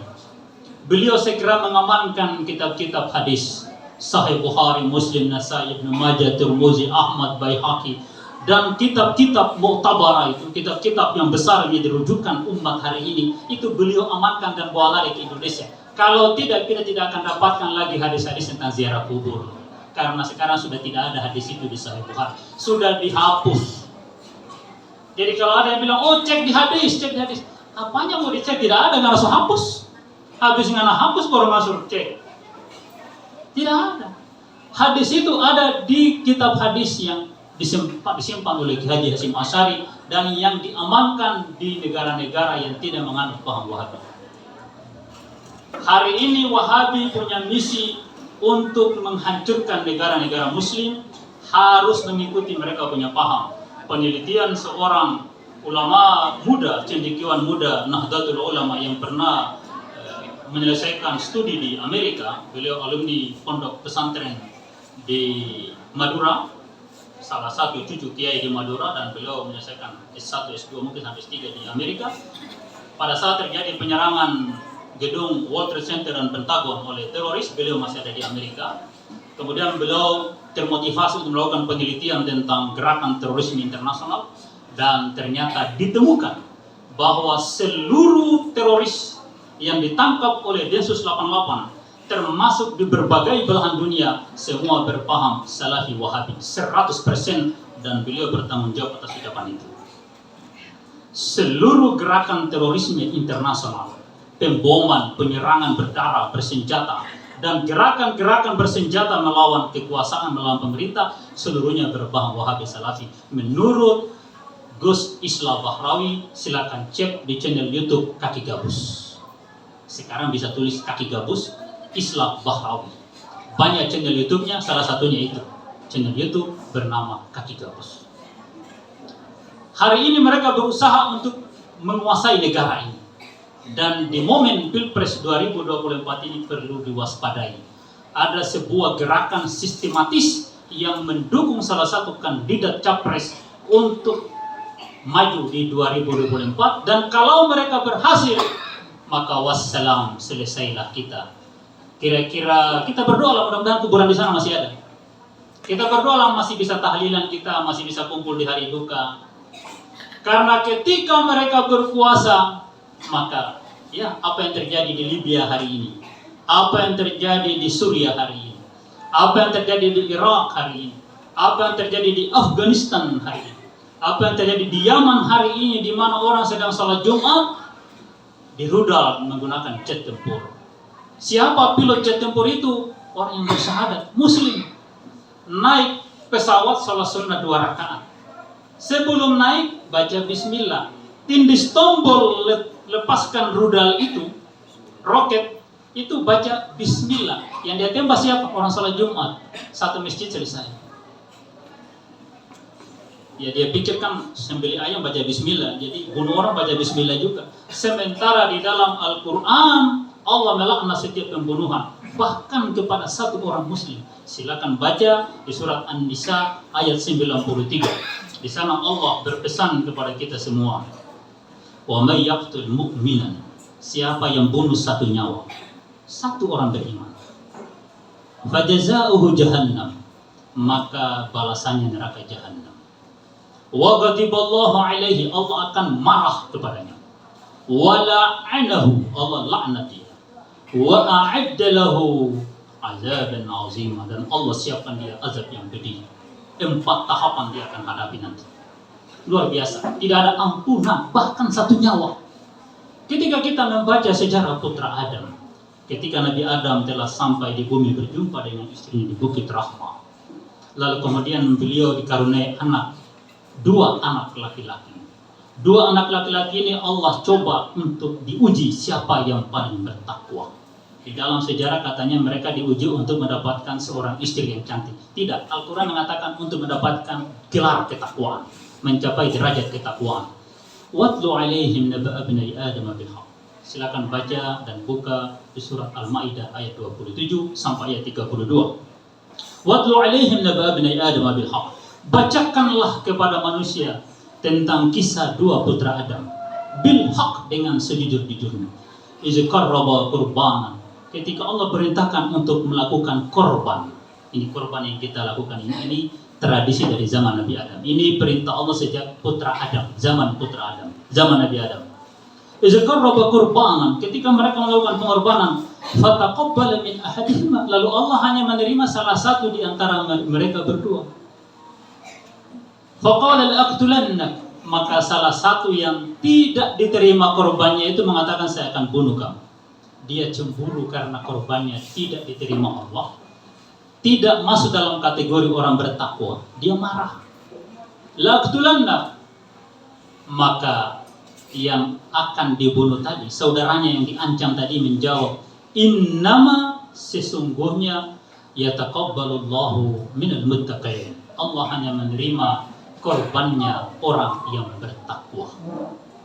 Beliau segera mengamankan kitab-kitab hadis Sahih Bukhari, Muslim, Nasai, Ibnu Majah, Tirmizi, Ahmad, Baihaqi, dan kitab-kitab mu'tabarah itu, kitab-kitab yang besar yang dirujukan umat hari ini, itu beliau amankan dan bawa lari ke Indonesia. Kalau tidak, kita tidak akan dapatkan lagi hadis-hadis tentang ziarah kubur. Karena sekarang sudah tidak ada hadis itu di Sahih Bukhari. Sudah dihapus. Jadi kalau ada yang bilang, oh cek di hadis, cek di hadis. Apanya mau dicek? Tidak ada, nggak langsung hapus. Habis nggak hapus, baru masuk cek. Tidak ada. Hadis itu ada di kitab hadis yang disimpan oleh Ki Haji Hashim Asy'ari dan yang diamankan di negara-negara yang tidak menganut paham Wahabi. Hari ini Wahabi punya misi untuk menghancurkan negara-negara Muslim, harus mengikuti mereka punya paham. Penelitian seorang ulama muda, cendekiawan muda Nahdlatul Ulama yang pernah menyelesaikan studi di Amerika, beliau alumni pondok pesantren di Madura, salah satu cucu kiai di Madura, dan beliau menyelesaikan S1, S2, mungkin sampai S3 di Amerika. Pada saat terjadi penyerangan gedung World Trade Center dan Pentagon oleh teroris, beliau masih ada di Amerika. Kemudian beliau termotivasi untuk melakukan penelitian tentang gerakan terorisme internasional, dan ternyata ditemukan bahwa seluruh teroris yang ditangkap oleh Densus 88 termasuk di berbagai belahan dunia, semua berpaham Salafi Wahabi 100%, dan beliau bertanggung jawab atas ucapan itu. Seluruh gerakan terorisme internasional, pemboman, penyerangan berdarah, bersenjata, dan gerakan-gerakan bersenjata melawan kekuasaan, melawan pemerintah, seluruhnya berpaham Wahabi Salafi. Menurut Gus Islah Bahrawi, silakan cek di channel YouTube Kaki Gabus. Sekarang bisa tulis Kaki Gabus Islah Bahrawi. Banyak channel YouTube-nya, salah satunya itu. Channel YouTube bernama Kaki Gabus. Hari ini mereka berusaha untuk menguasai negara ini. Dan di momen Pilpres 2024 ini perlu diwaspadai. Ada sebuah gerakan sistematis yang mendukung salah satu kandidat capres untuk maju di 2024, dan kalau mereka berhasil maka wassalam, selesailah kita. Kira-kira kita berdoa lah, mudah-mudahan kuburan di sana masih ada. Kita berdoa lah masih bisa tahlilan kita, masih bisa kumpul di hari duka. Karena ketika mereka berkuasa, maka ya apa yang terjadi di Libya hari ini, apa yang terjadi di Suriah hari ini, apa yang terjadi di Irak hari ini, apa yang terjadi di Afghanistan hari ini, apa yang terjadi di Yaman hari ini, di mana orang sedang salat Jumat dirudal menggunakan jet tempur. Siapa pilot jet tempur itu? Orang yang bersyahadat, Muslim. Naik pesawat salat sunnah 2 rakaat. Sebelum naik baca bismillah. Tindis tombol lepaskan rudal itu, roket itu baca bismillah. Yang dia tembak siapa? Orang salat Jumat. Satu masjid selesai. Ya dia pikirkan sembelih ayam baca bismillah, jadi bunuh orang baca bismillah juga. Sementara di dalam Al-Quran Allah melaknat setiap pembunuhan, bahkan kepada satu orang muslim. Silakan baca di surat An-Nisa ayat 93. Di sana Allah berpesan kepada kita semua, wa may yaqtul mu'minan, siapa yang bunuh satu nyawa, satu orang beriman, fajazauhu jahannam, maka balasannya neraka jahannam. Wa ghadiballahu alaihi, Allah akan marah kepadanya. Wa la'anahu, Allah laknat dia. Wa a'adda lahu azaban azima, dan Allah siapkan dia azab yang gede. 4 tahapan dia akan hadapi nanti. Luar biasa, tidak ada ampunan, bahkan satu nyawa. Ketika kita membaca sejarah putra Adam, ketika Nabi Adam telah sampai di bumi berjumpa dengan istrinya di Bukit Rahmah, lalu kemudian beliau dikaruniai anak, 2 anak laki-laki. 2 anak laki-laki ini Allah coba untuk diuji siapa yang paling bertakwa. Di dalam sejarah katanya mereka diuji untuk mendapatkan seorang istri yang cantik. Tidak, Al-Quran mengatakan untuk mendapatkan gelar ketakwaan, mencapai derajat ketakwaan. Watlu alaihim naba'a bani Adam bil haqq. Silakan baca dan buka di surat Al-Maidah ayat 27 sampai ayat 32. Watlu alaihim naba'a bani Adam bil haqq. Bacakanlah kepada manusia tentang kisah 2 putra Adam bil haq, dengan sejujur-jujurnya. Iz qarraba qurbanan, ketika Allah perintahkan untuk melakukan korban. Ini korban yang kita lakukan ini tradisi dari zaman Nabi Adam. Ini perintah Allah sejak putra Adam, zaman putra Adam, zaman Nabi Adam. Iz qarraba qurbanan, ketika mereka melakukan pengorbanan, fataqabbala min ahadihima, lalu Allah hanya menerima salah satu di antara mereka berdua. Faqala la'aqtulannak, maka salah satu yang tidak diterima korbannya itu mengatakan saya akan bunuh kamu. Dia cemburu karena korbannya tidak diterima Allah, tidak masuk dalam kategori orang bertakwa. Dia marah. La'aqtulannak, maka yang akan dibunuh tadi, saudaranya yang diancam tadi, menjawab, innama, sesungguhnya, yataqabbalullahu minal muttaqin, Allah hanya menerima korbannya orang yang bertakwa.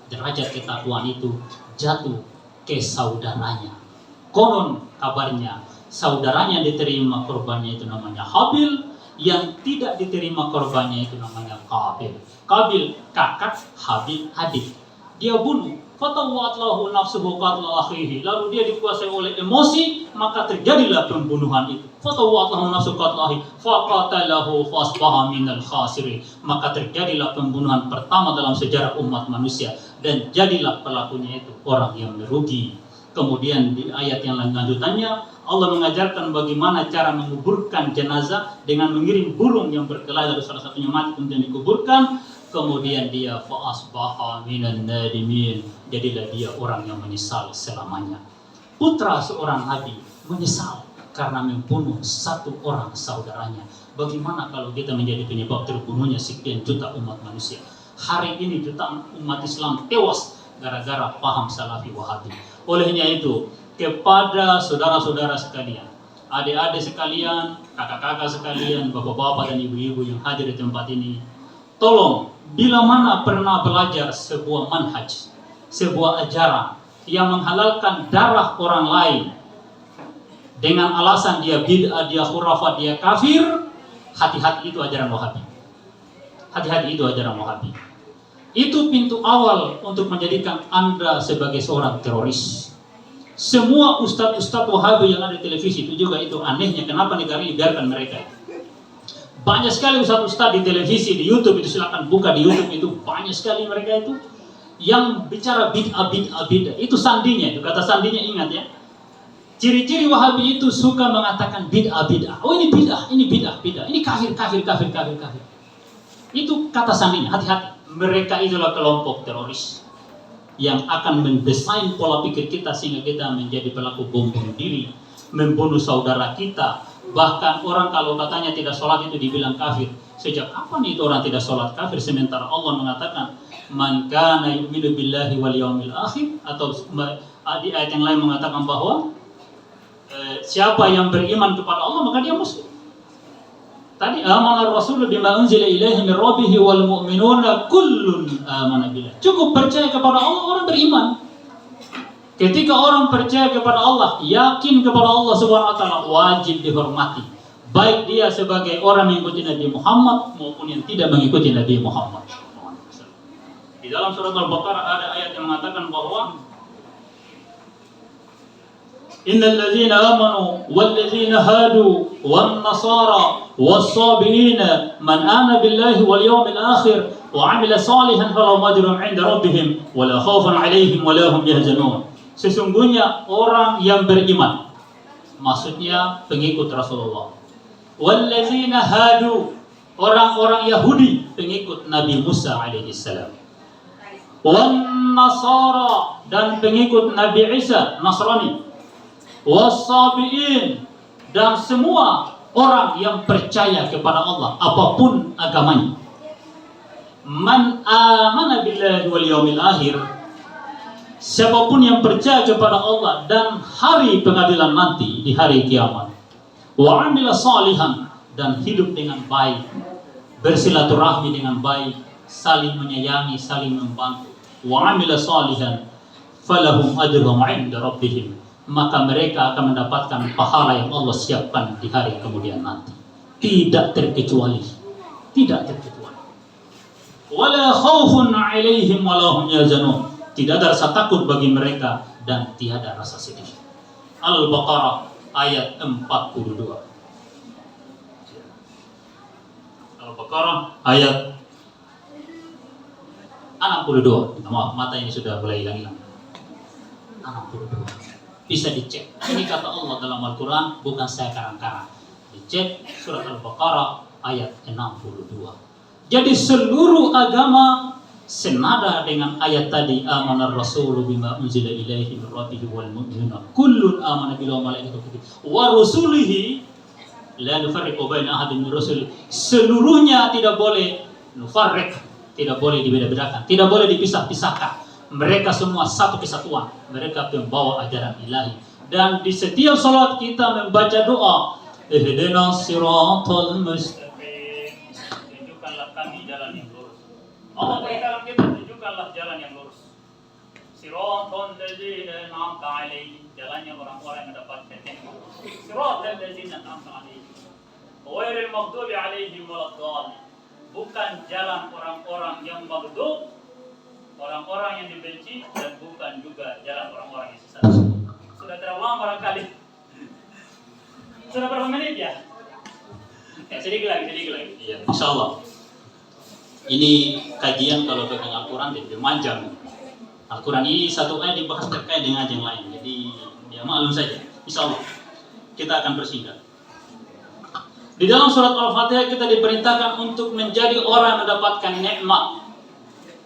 Derajat ketakwaan itu jatuh ke saudaranya. Konon kabarnya saudaranya diterima korbannya itu namanya Habil, yang tidak diterima korbannya itu namanya Qabil. Qabil kakak, Habil adik. Dia bunuh. Fatawat lahu nafsuhu qatla akhihi. Lalu dia dikuasai oleh emosi, maka terjadilah pembunuhan itu. Fatawat lahu nafsuhu qatla akhihi faqatalahu fasbaha minal khasirin. Maka terjadilah pembunuhan pertama dalam sejarah umat manusia, dan jadilah pelakunya itu orang yang merugi. Kemudian di ayat yang lanjutannya Allah mengajarkan bagaimana cara menguburkan jenazah dengan mengirim burung yang berkelahi, lalu salah satunya mati kemudian dikuburkan. Kemudian dia fa'asbaha minan nadimin, jadilah dia orang yang menyesal selamanya. Putra seorang nabi menyesal karena membunuh satu orang saudaranya. Bagaimana kalau kita menjadi penyebab terbunuhnya sekian juta umat manusia? Hari ini jutaan umat Islam tewas gara-gara paham salafi wahabi. Olehnya itu, kepada saudara-saudara sekalian, adik-adik sekalian, kakak-kakak sekalian, bapak-bapak dan ibu-ibu yang hadir di tempat ini, tolong, bila mana pernah belajar sebuah manhaj, sebuah ajaran yang menghalalkan darah orang lain dengan alasan dia bid'ah, dia khurafat, dia kafir, hati-hati, itu ajaran Wahabi. Hati-hati, itu ajaran Wahabi. Itu pintu awal untuk menjadikan Anda sebagai seorang teroris. Semua ustadz-ustadz Wahabi yang ada di televisi itu juga, itu anehnya kenapa negara ini biarkan mereka. Banyak sekali ustadz-ustadz di televisi, di YouTube itu, silakan buka di YouTube itu, banyak sekali mereka itu yang bicara bid'ah. Itu sandinya, itu kata sandinya, ingat ya. Ciri-ciri Wahabi itu suka mengatakan bid'ah. Oh ini bid'ah, ini kafir. Itu kata sandinya, hati-hati. Mereka itulah kelompok teroris yang akan mendesain pola pikir kita sehingga kita menjadi pelaku bom bunuh diri, membunuh saudara kita. Bahkan orang kalau katanya tidak sholat itu dibilang kafir. Sejak kapan itu orang tidak sholat kafir? Sementara Allah mengatakan man kana yu'minu billahi wal yawmil akhir, atau di ayat yang lain mengatakan bahwa siapa yang beriman kepada Allah maka dia muslim. Tadi amana Rasul bima unzila ilaihi min rabbih wal mu'minuna kullun amana billah. Cukup percaya kepada Allah, orang beriman. Ketika orang percaya kepada Allah, yakin kepada Allah Subhanahu wa taala, wajib dihormati. Baik dia sebagai orang mengikuti Nabi Muhammad maupun yang tidak mengikuti Nabi Muhammad. Di dalam surat Al-Baqarah ada ayat yang mengatakan bahwa innal ladzina amanu wal ladzina hadu wan nasara was-sabiina man amana billahi wal yawmil akhir wa 'amila salihan falahum ajrun 'inda rabbihim wa la khaufun 'alaihim wa la hum yahzanun. Sesungguhnya orang yang beriman, maksudnya pengikut Rasulullah. Wal ladzina hadu, orang-orang Yahudi, pengikut Nabi Musa alaihi salam. Wan nasara, dan pengikut Nabi Isa, Nasrani. Was-sabiin, dan semua orang yang percaya kepada Allah apapun agamanya. Man amana billahi wal yawmil akhir, siapapun yang percaya kepada Allah dan hari pengadilan nanti, di hari kiamat. Wa amila salihan, dan hidup dengan baik, bersilaturahmi dengan baik, saling menyayangi, saling membantu. Wa amila salihan falahum ajruhum 'inda rabbihim, maka mereka akan mendapatkan pahala yang Allah siapkan di hari kemudian nanti. Tidak terkecuali. Wala khaufun 'alaihim wala hum yahzanun, tidak ada rasa takut bagi mereka dan tiada rasa sedih. Al-Baqarah ayat 42. Al-Baqarah ayat 62. Maaf, mata ini sudah mulai hilang-hilang. 62. Bisa dicek. Ini kata Allah dalam Al-Quran, bukan saya karang-karang. Dicek surat Al-Baqarah ayat 62. Jadi seluruh agama senada dengan ayat tadi, amanar rasulu bima unzila ilaihi min rabbihi wal mu'minuna kullun amana billahi wa malaikatihi wa rusulihi la nufarriqu baina ahadin min rusuli. Seluruhnya tidak boleh nufarriq, tidak boleh dibeda-bedakan, tidak boleh dipisah-pisahkan. Mereka semua satu kesatuan, mereka pembawa ajaran ilahi. Dan di setiap salat kita membaca doa, ihdinas siratal mustaqim, tunjukkanlah kami jalan yang lurus. Allah beritahu kita, tunjukkanlah jalan yang lurus. Siratal ladzina an'amta 'alaihim, jalannya orang-orang yang mendapatkan nikmat. Siratal ladzina an'amta 'alaihim, ghairil maghdubi 'alaihim waladdallin, bukan jalan orang-orang yang maghdub, orang-orang yang dibenci, dan bukan juga jalan orang-orang yang sesat. Sudah terlalu lama barangkali. Sudah berapa menit ya? Sedikit lagi. Iya, insyaallah. Ini kajian kalau pegang Al-Quran lebih panjang. Al-Quran ini satu ayat dibahas terkait dengan ayat yang lain. Jadi ya maklum saja. Insyaallah kita akan bersingkat. Di dalam surat Al-Fatihah kita diperintahkan untuk menjadi orang yang mendapatkan nikmat.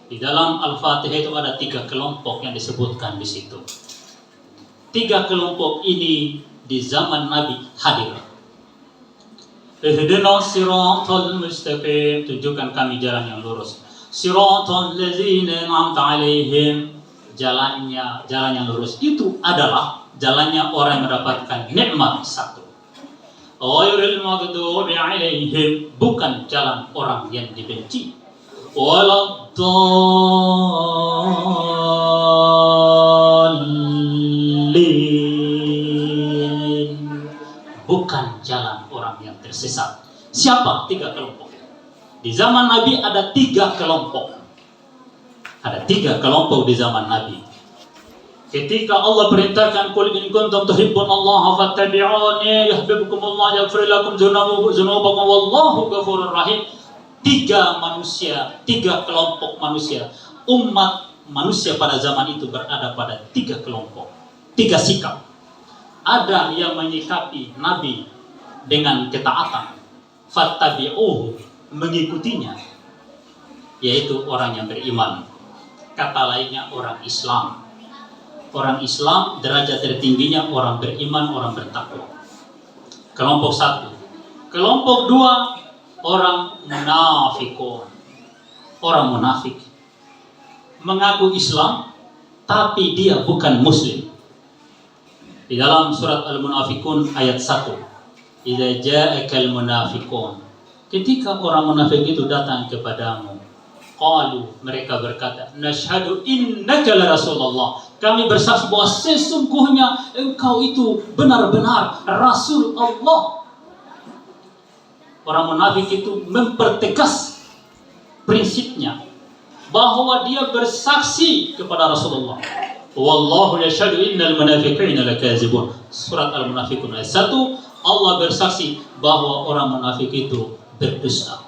Di dalam Al-Fatihah itu ada 3 kelompok yang disebutkan di situ. 3 kelompok ini di zaman Nabi hadir. Ihdinas siratal mustaqim, tunjukkan kami jalan yang lurus. Siratal ladzina an'amta 'alaihim, jalan yang lurus itu adalah jalannya orang yang mendapatkan nikmat satu. Ghairil maghdubi 'alaihim, bukan jalan orang yang dibenci. Waladdallin, bukan jalan orang yang sesat. Sudah terlalu lama barangkali. Sedikit lagi. Insyaallah. Ini kajian kalau pegang Al-Quran lebih panjang. Al-Quran ini satu ayat dibahas terkait dengan ayat yang lain. Jadi ya maklum saja. Insyaallah kita akan bersingkat. Di dalam Al-Fatihah kita diperintahkan untuk menjadi orang yang mendapatkan nikmat. Di dalam Al-Fatihah itu ada 3 kelompok yang disebutkan di situ. 3 kelompok ini di zaman Nabi hadir. Ihdinas siratal mustaqim, tunjukkan kami jalan yang lurus. Siratal ladzina an'amta 'alaihim, jalan yang orang yang mendapatkan nikmat satu. Ghairil maghdubi 'alaihim, bukan jalan orang yang dibenci. Waladdallin, orang yang tersesat. Siapa 3 kelompok? Di zaman Nabi ada 3 kelompok. Ada 3 kelompok di zaman Nabi. Ketika Allah perintahkan qul in kuntum tuhibbunallaha fattabi'uni yuhibbukumullah yaghfir lakum dzunubakum wallahu ghafurur rahim. 3 manusia, 3 kelompok manusia. Umat manusia pada zaman itu berada pada 3 kelompok, 3 sikap. Ada yang menyikapi Nabi dengan ketaatan, fattabi'uhu, mengikutinya, yaitu orang yang beriman. Kata lainnya orang Islam. Orang Islam derajat tertingginya orang beriman, orang bertakwa. Kelompok 1. Kelompok 2, orang munafikun. Orang munafik mengaku Islam tapi dia bukan muslim. Di dalam surat Al-Munafikun ayat 1, idza ja'akal munafiqun, ketika orang munafik itu datang kepadamu, qalu, mereka berkata, nashhadu innaka la rasulullah, kami bersaksi bahwa sesungguhnya engkau itu benar-benar Rasul Allah. Orang munafik itu mempertegas prinsipnya bahwa dia bersaksi kepada Rasulullah. Wallahu yashhadu innal munafiqina lakazibun. Surat Al-Munafikun ayat 1, Allah bersaksi bahwa orang munafik itu berdusta.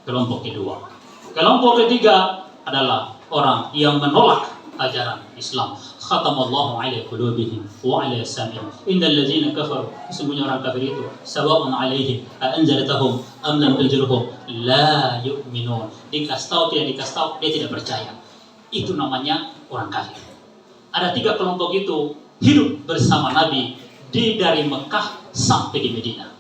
Kelompok kedua. Kelompok ketiga adalah orang yang menolak ajaran Islam. Khatamallahu ala qulubihim wa ala sam'ihim. Innal ladzina kafaru, sesungguhnya orang kafir itu sawa'un alaihim a anzartahum am lam tunzirhum la yu'minun. Dikasih tahu tidak dikasih tahu dia tidak percaya. Itu namanya orang kafir. Ada 3 kelompok itu hidup bersama Nabi dari Mekah sampai di Madinah.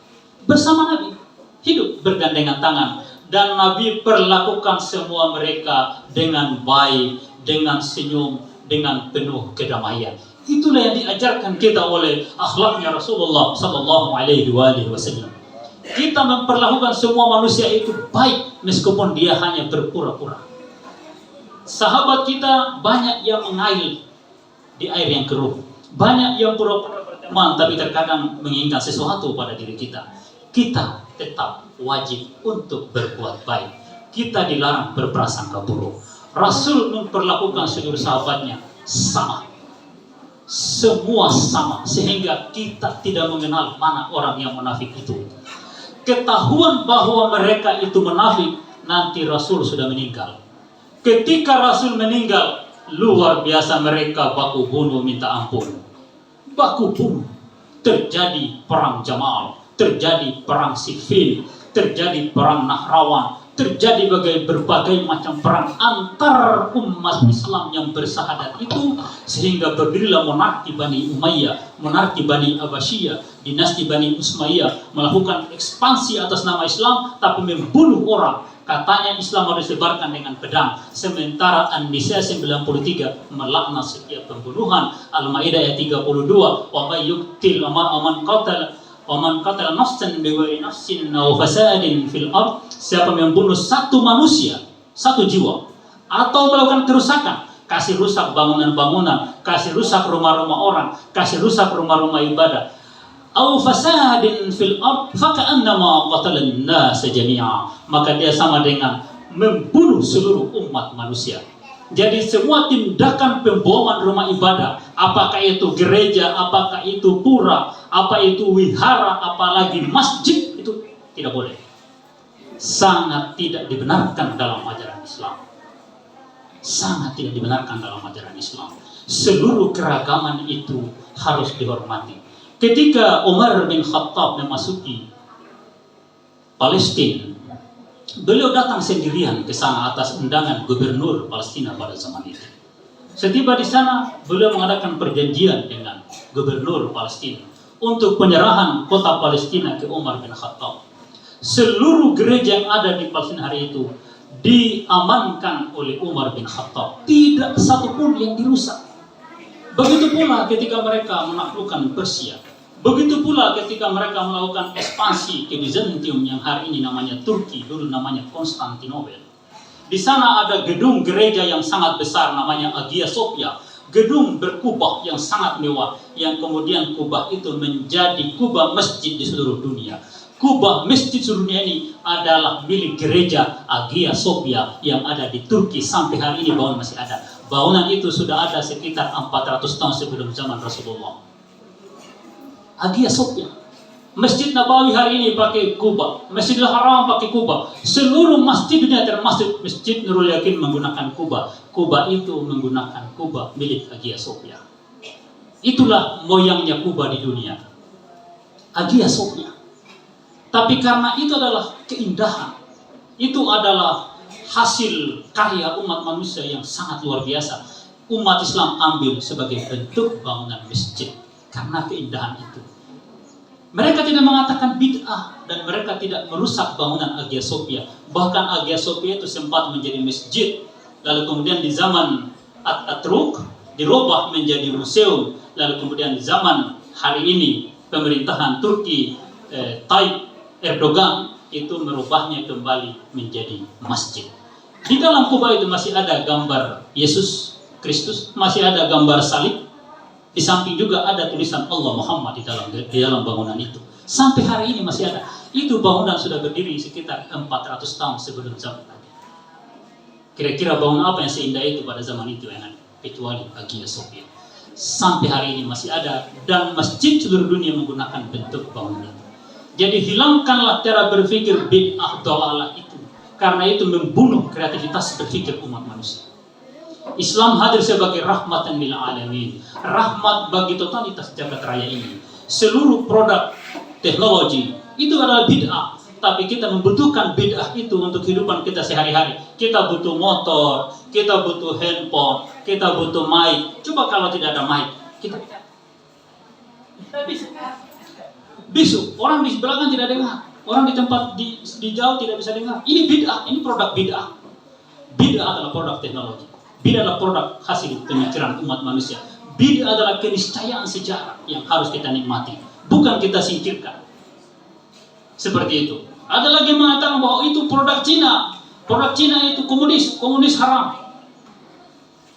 Bersama Nabi, hidup bergandengan tangan, dan Nabi perlakukan semua mereka dengan baik, dengan senyum, dengan penuh kedamaian. Itulah yang diajarkan kita oleh akhlaknya Rasulullah sallallahu alaihi wasallam. Kita memperlakukan semua manusia itu baik meskipun dia hanya berpura-pura. Sahabat kita banyak yang mengail di air yang keruh, banyak yang pura-pura berteman tapi terkadang menginginkan sesuatu pada diri kita. Kita tetap wajib untuk berbuat baik. Kita dilarang berprasangka buruk. Rasul memperlakukan seluruh sahabatnya sama, semua sama, sehingga kita tidak mengenal mana orang yang munafik itu. Ketahuan bahwa mereka itu munafik nanti Rasul sudah meninggal. Ketika Rasul meninggal, luar biasa mereka baku bunuh minta ampun. Baku bunuh. Terjadi perang Jamal, terjadi perang Siffin, terjadi perang Nahrawan, terjadi berbagai macam perang antar umat Islam yang bersahadat itu, sehingga berdirilah monarki Bani Umayyah, monarki Bani Abbasiyah, dinasti Bani Umayyah melakukan ekspansi atas nama Islam tapi membunuh orang. Katanya Islam harus disebarkan dengan pedang, sementara An-Nisa 93 melaknat setiap pembunuhan. Al-Maidah ayat 32, wa may yuqtil man qatala nafsan bighairi nafsin aw fasadin fil ard, siapa membunuh satu manusia, satu jiwa, atau melakukan kerusakan, kasih rusak bangunan-bangunan, kasih rusak rumah-rumah orang, kasih rusak rumah-rumah ibadah, aw fasadin fil ard faka'annama qatalan nas jami'a, maka dia sama dengan membunuh seluruh umat manusia. Jadi semua tindakan pemboman rumah ibadah, apakah itu gereja, apakah itu pura, apa itu wihara, apalagi masjid, itu tidak boleh. Sangat tidak dibenarkan dalam ajaran Islam. Sangat tidak dibenarkan dalam ajaran Islam. Seluruh keragaman itu harus dihormati. Ketika Umar bin Khattab memasuki Palestina, beliau datang sendirian ke sana atas undangan gubernur Palestina pada zaman itu. Setiba di sana, beliau mengadakan perjanjian dengan gubernur Palestina untuk penyerahan kota Palestina ke Umar bin Khattab. Seluruh gereja yang ada di Palestina hari itu diamankan oleh Umar bin Khattab. Tidak satupun yang dirusak. Begitu pula ketika mereka menaklukkan Persia. Begitu pula ketika mereka melakukan ekspansi ke Bizantium yang hari ini namanya Turki, dulu namanya Konstantinopel. Di sana ada gedung gereja yang sangat besar namanya Hagia Sophia. Gedung berkubah yang sangat mewah, yang kemudian kubah itu menjadi kubah masjid di seluruh dunia. Kuba, masjid seluruh dunia ini adalah milik gereja Hagia Sophia yang ada di Turki. Sampai hari ini bangunan masih ada. Bangunan itu sudah ada sekitar 400 tahun sebelum zaman Rasulullah. Hagia Sophia. Masjid Nabawi hari ini pakai Kuba. Masjidil Haram pakai Kuba. Seluruh masjid dunia termasuk Masjid Nurul Yakin menggunakan Kuba. Kuba itu menggunakan Kuba milik Hagia Sophia. Itulah moyangnya Kuba di dunia. Hagia Sophia. Tapi karena itu adalah keindahan, itu adalah hasil karya umat manusia yang sangat luar biasa. Umat Islam ambil sebagai bentuk bangunan masjid karena keindahan itu. Mereka tidak mengatakan bid'ah dan mereka tidak merusak bangunan Hagia Sophia. Bahkan Hagia Sophia itu sempat menjadi masjid. Lalu kemudian di zaman Atatürk dirubah menjadi museum. Lalu kemudian di zaman hari ini pemerintahan Turki Tayyip Erdogan itu merubahnya kembali menjadi masjid. Di dalam Kuba itu masih ada gambar Yesus Kristus, masih ada gambar salib. Di samping juga ada tulisan Allah Muhammad di dalam bangunan itu. Sampai hari ini masih ada. Itu bangunan sudah berdiri sekitar 400 tahun sebelum zaman Nabi. Kira-kira bangunan apa yang seindah itu pada zaman itu yang ada? Kecuali Hagia Sophia. Sampai hari ini masih ada dan masjid seluruh dunia menggunakan bentuk bangunan itu. Jadi hilangkanlah cara berpikir bid'ah dhalalah itu. Karena itu membunuh kreativitas berpikir umat manusia. Islam hadir sebagai rahmatan lil alamin. Rahmat bagi totalitas jagat raya ini. Seluruh produk teknologi itu adalah bid'ah. Tapi kita membutuhkan bid'ah itu untuk kehidupan kita sehari-hari. Kita butuh motor, kita butuh handphone, kita butuh mic. Coba kalau tidak ada mic, kita bisa. Bisu, orang di belakang tidak dengar, orang di tempat di jauh tidak bisa dengar. Ini bid'ah, ini produk bid'ah. Bid'ah adalah produk teknologi. Bid'ah adalah produk hasil pemikiran umat manusia. Bid'ah adalah keniscayaan sejarah yang harus kita nikmati, bukan kita singkirkan. Seperti itu. Ada lagi yang mengatakan bahwa itu produk Cina. Produk Cina itu komunis haram.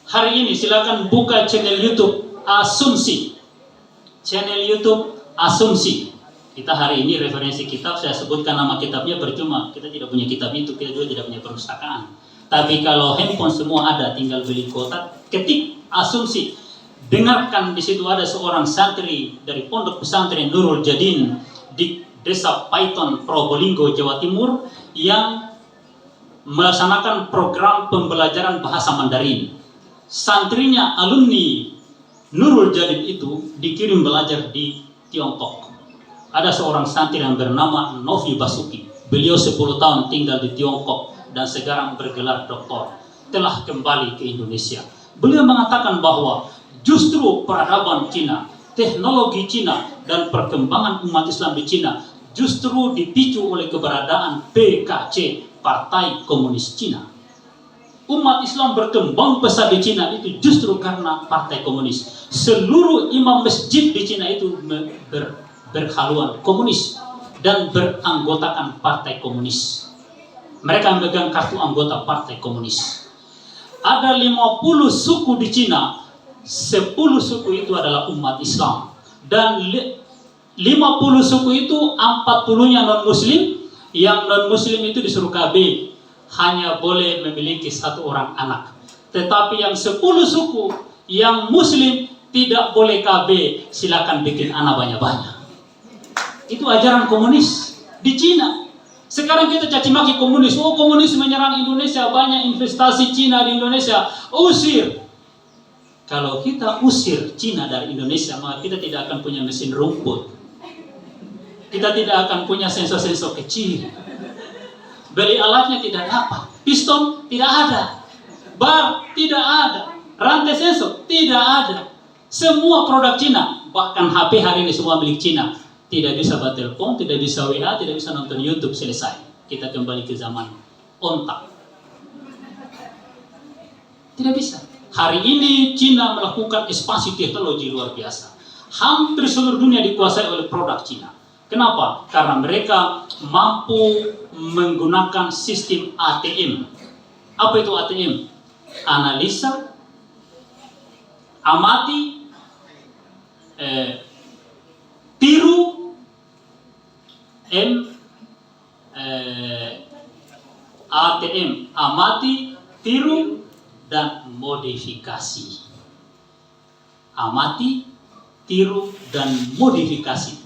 Hari ini silakan buka channel YouTube Asumsi. Channel YouTube Asumsi. Kita hari ini referensi kitab, saya sebutkan nama kitabnya percuma. Kita tidak punya kitab itu, kita juga tidak punya perpustakaan. Tapi kalau handphone semua ada, tinggal beli kuota, ketik Asumsi. Dengarkan di situ ada seorang santri dari Pondok Pesantren Nurul Jadin di Desa Paiton, Probolinggo, Jawa Timur yang melaksanakan program pembelajaran bahasa Mandarin. Santrinya alumni Nurul Jadin itu dikirim belajar di Tiongkok. Ada seorang santri yang bernama Novi Basuki. Beliau 10 tahun tinggal di Tiongkok dan sekarang bergelar doktor. Telah kembali ke Indonesia. Beliau mengatakan bahwa justru peradaban Cina, teknologi Cina, dan perkembangan umat Islam di Cina justru dipicu oleh keberadaan PKC, Partai Komunis Cina. Umat Islam berkembang pesat di Cina itu justru karena Partai Komunis. Seluruh imam masjid di Cina itu berhaluan komunis dan beranggotakan Partai Komunis. Mereka memegang kartu anggota Partai Komunis. Ada 50 suku di Cina, 10 suku itu adalah umat Islam. Dan 50 suku itu 40-nya non-muslim. Yang non-muslim itu disuruh KB, hanya boleh memiliki 1 orang anak. Tetapi yang 10 suku yang muslim tidak boleh KB, silakan bikin anak banyak-banyak. Itu ajaran komunis di Cina. Sekarang kita caci maki komunis. Oh, komunis menyerang Indonesia, banyak investasi Cina di Indonesia. Usir. Kalau kita usir Cina dari Indonesia, maka kita tidak akan punya mesin rumput. Kita tidak akan punya sensor-sensor kecil. Beli alatnya tidak dapat. Piston tidak ada. Bar tidak ada. Rantai sensor tidak ada. Semua produk Cina, bahkan HP hari ini semua milik Cina. Tidak bisa buat telepon, tidak bisa WA, tidak bisa nonton YouTube, selesai. Kita kembali ke zaman ontak. Tidak bisa. Hari ini Cina melakukan ekspansi teknologi luar biasa. Hampir seluruh dunia dikuasai oleh produk Cina. Kenapa? Karena mereka mampu menggunakan sistem ATM. Apa itu ATM? Analisa, amati, tiru, ATM, amati, tiru, dan modifikasi. Amati, tiru, dan modifikasi.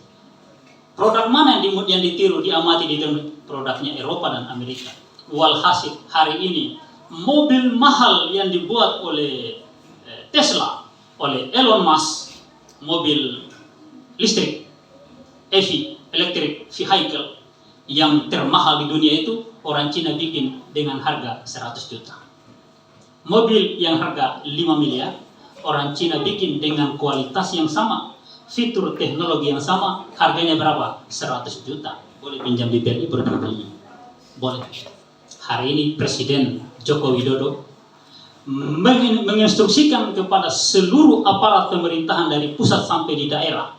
Produk mana yang ditiru, diamati, ditiru? Produknya Eropa dan Amerika. Walhasil hari ini mobil mahal yang dibuat oleh Tesla, oleh Elon Musk, mobil listrik, EV, electric vehicle, yang termahal di dunia itu orang Cina bikin dengan harga 100 juta. Mobil yang harga 5 miliar, orang Cina bikin dengan kualitas yang sama, fitur teknologi yang sama, harganya berapa? 100 juta. Boleh pinjam di BRI, beli. Boleh. Hari ini Presiden Joko Widodo menginstruksikan kepada seluruh aparat pemerintahan dari pusat sampai di daerah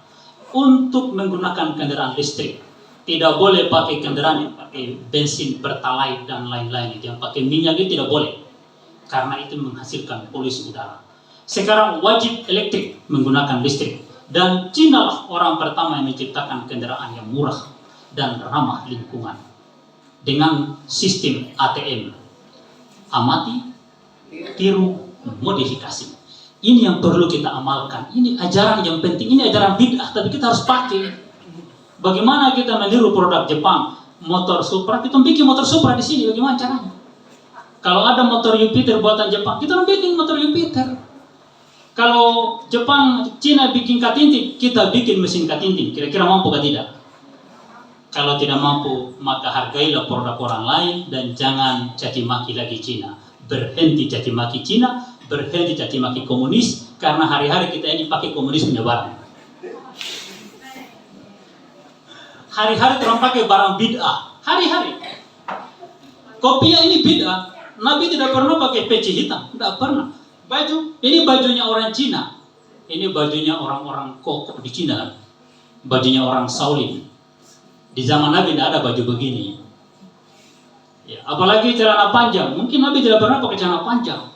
untuk menggunakan kendaraan listrik. Tidak boleh pakai kendaraan yang pakai bensin, pertalite, dan lain-lain. Yang pakai minyak itu tidak boleh, karena itu menghasilkan polusi udara. Sekarang wajib elektrik, menggunakan listrik. Dan Cina lah orang pertama yang menciptakan kendaraan yang murah dan ramah lingkungan dengan sistem ATM, amati, tiru, modifikasi. Ini yang perlu kita amalkan. Ini ajaran yang penting. Ini ajaran bid'ah, tapi kita harus pakai. Bagaimana kita meniru produk Jepang, motor Supra? Kita bikin motor Supra di sini. Bagaimana caranya? Kalau ada motor Jupiter buatan Jepang, kita bikin motor Jupiter. Kalau Jepang, Cina bikin katinting, kita bikin mesin katinting. Kira-kira mampu atau tidak? Kalau tidak mampu, maka hargailah produk orang lain dan jangan caci maki lagi Cina. Berhenti caci maki Cina, berhenti caci maki komunis, karena hari-hari kita ini pakai komunis punya barang. Hari-hari orang pakai barang bid'ah. Hari-hari. Kopiah ini bid'ah. Nabi tidak pernah pakai peci hitam. Tidak pernah. Baju, ini bajunya orang Cina. Ini bajunya orang-orang koko di Cina. Bajunya orang Shaolin. Di zaman Nabi tidak ada baju begini. Ya, apalagi celana panjang. Mungkin Nabi tidak pernah pakai celana panjang.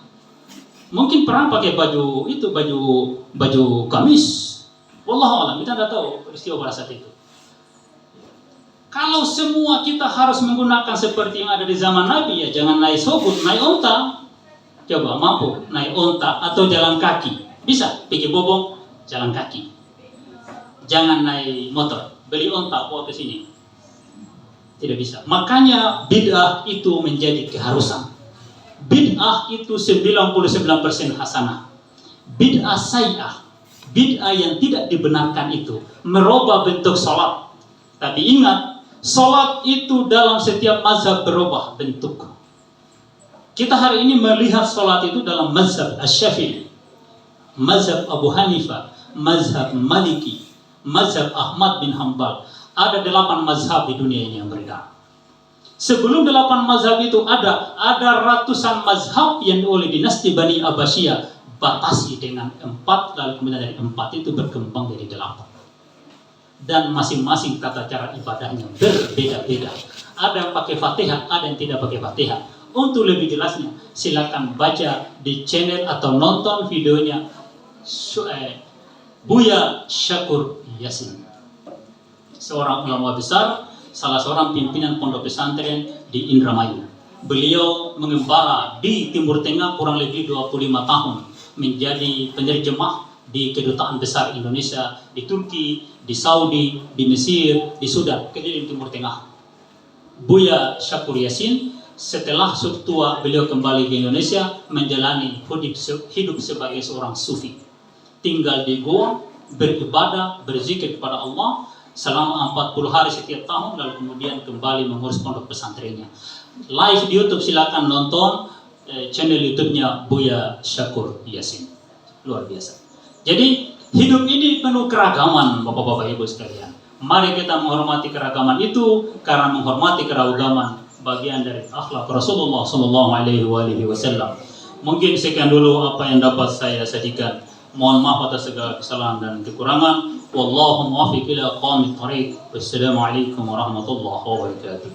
Mungkin pernah pakai baju itu, baju gamis. Wallahu a'lam, kita tidak tahu peristiwa pada saat itu. Kalau semua kita harus menggunakan seperti yang ada di zaman Nabi, ya jangan naik sobut, naik onta. Coba mampu naik onta atau jalan kaki. Bisa, pikir bobong, jalan kaki. Jangan naik motor, beli onta, bawa ke sini. Tidak bisa. Makanya bid'ah itu menjadi keharusan. Bid'ah itu 99% hasanah. Bid'ah sayyah, bid'ah yang tidak dibenarkan itu merubah bentuk salat. Tapi ingat, salat itu dalam setiap mazhab berubah bentuk. Kita hari ini melihat salat itu dalam mazhab Asy-Syafi'i, mazhab Abu Hanifah, mazhab Maliki, mazhab Ahmad bin Hanbal. Ada 8 mazhab di dunia ini yang beredar. Sebelum 8 mazhab itu ada ratusan mazhab yang oleh dinasti Bani Abbasiyah batasi dengan 4, lalu kemudian dari 4 itu berkembang jadi 8. Dan masing-masing tata cara ibadahnya berbeda-beda. Ada yang pakai Fatihah, ada yang tidak pakai Fatihah. Untuk lebih jelasnya, silakan baca di channel atau nonton videonya Buya Syakur Yasin, seorang ulama besar, salah seorang pimpinan pondok pesantren di Indramayu. Beliau mengembara di Timur Tengah kurang lebih 25 tahun, menjadi penerjemah di kedutaan besar Indonesia di Turki, di Saudi, di Mesir, di Sudan, keliling Timur Tengah. Buya Syakur Yasin, setelah tua beliau kembali ke Indonesia, menjalani hidup sebagai seorang sufi. Tinggal di goa, beribadah, berzikir kepada Allah selama 40 hari setiap tahun, lalu kemudian kembali mengurus pondok pesantrennya. Live di YouTube, silakan nonton channel YouTube-nya Buya Syakur Yasin. Luar biasa. Jadi hidup ini penuh keragaman, Bapak-bapak Ibu sekalian. Mari kita menghormati keragaman itu, karena menghormati keragaman bagian dari akhlak Rasulullah SAW. Mungkin sekian dulu apa yang dapat saya sajikan. Mohon maaf atas segala kesalahan dan kekurangan. Wallahu muwaffiq ila aqwamit thariq. Wassalamualaikum warahmatullahi wabarakatuh.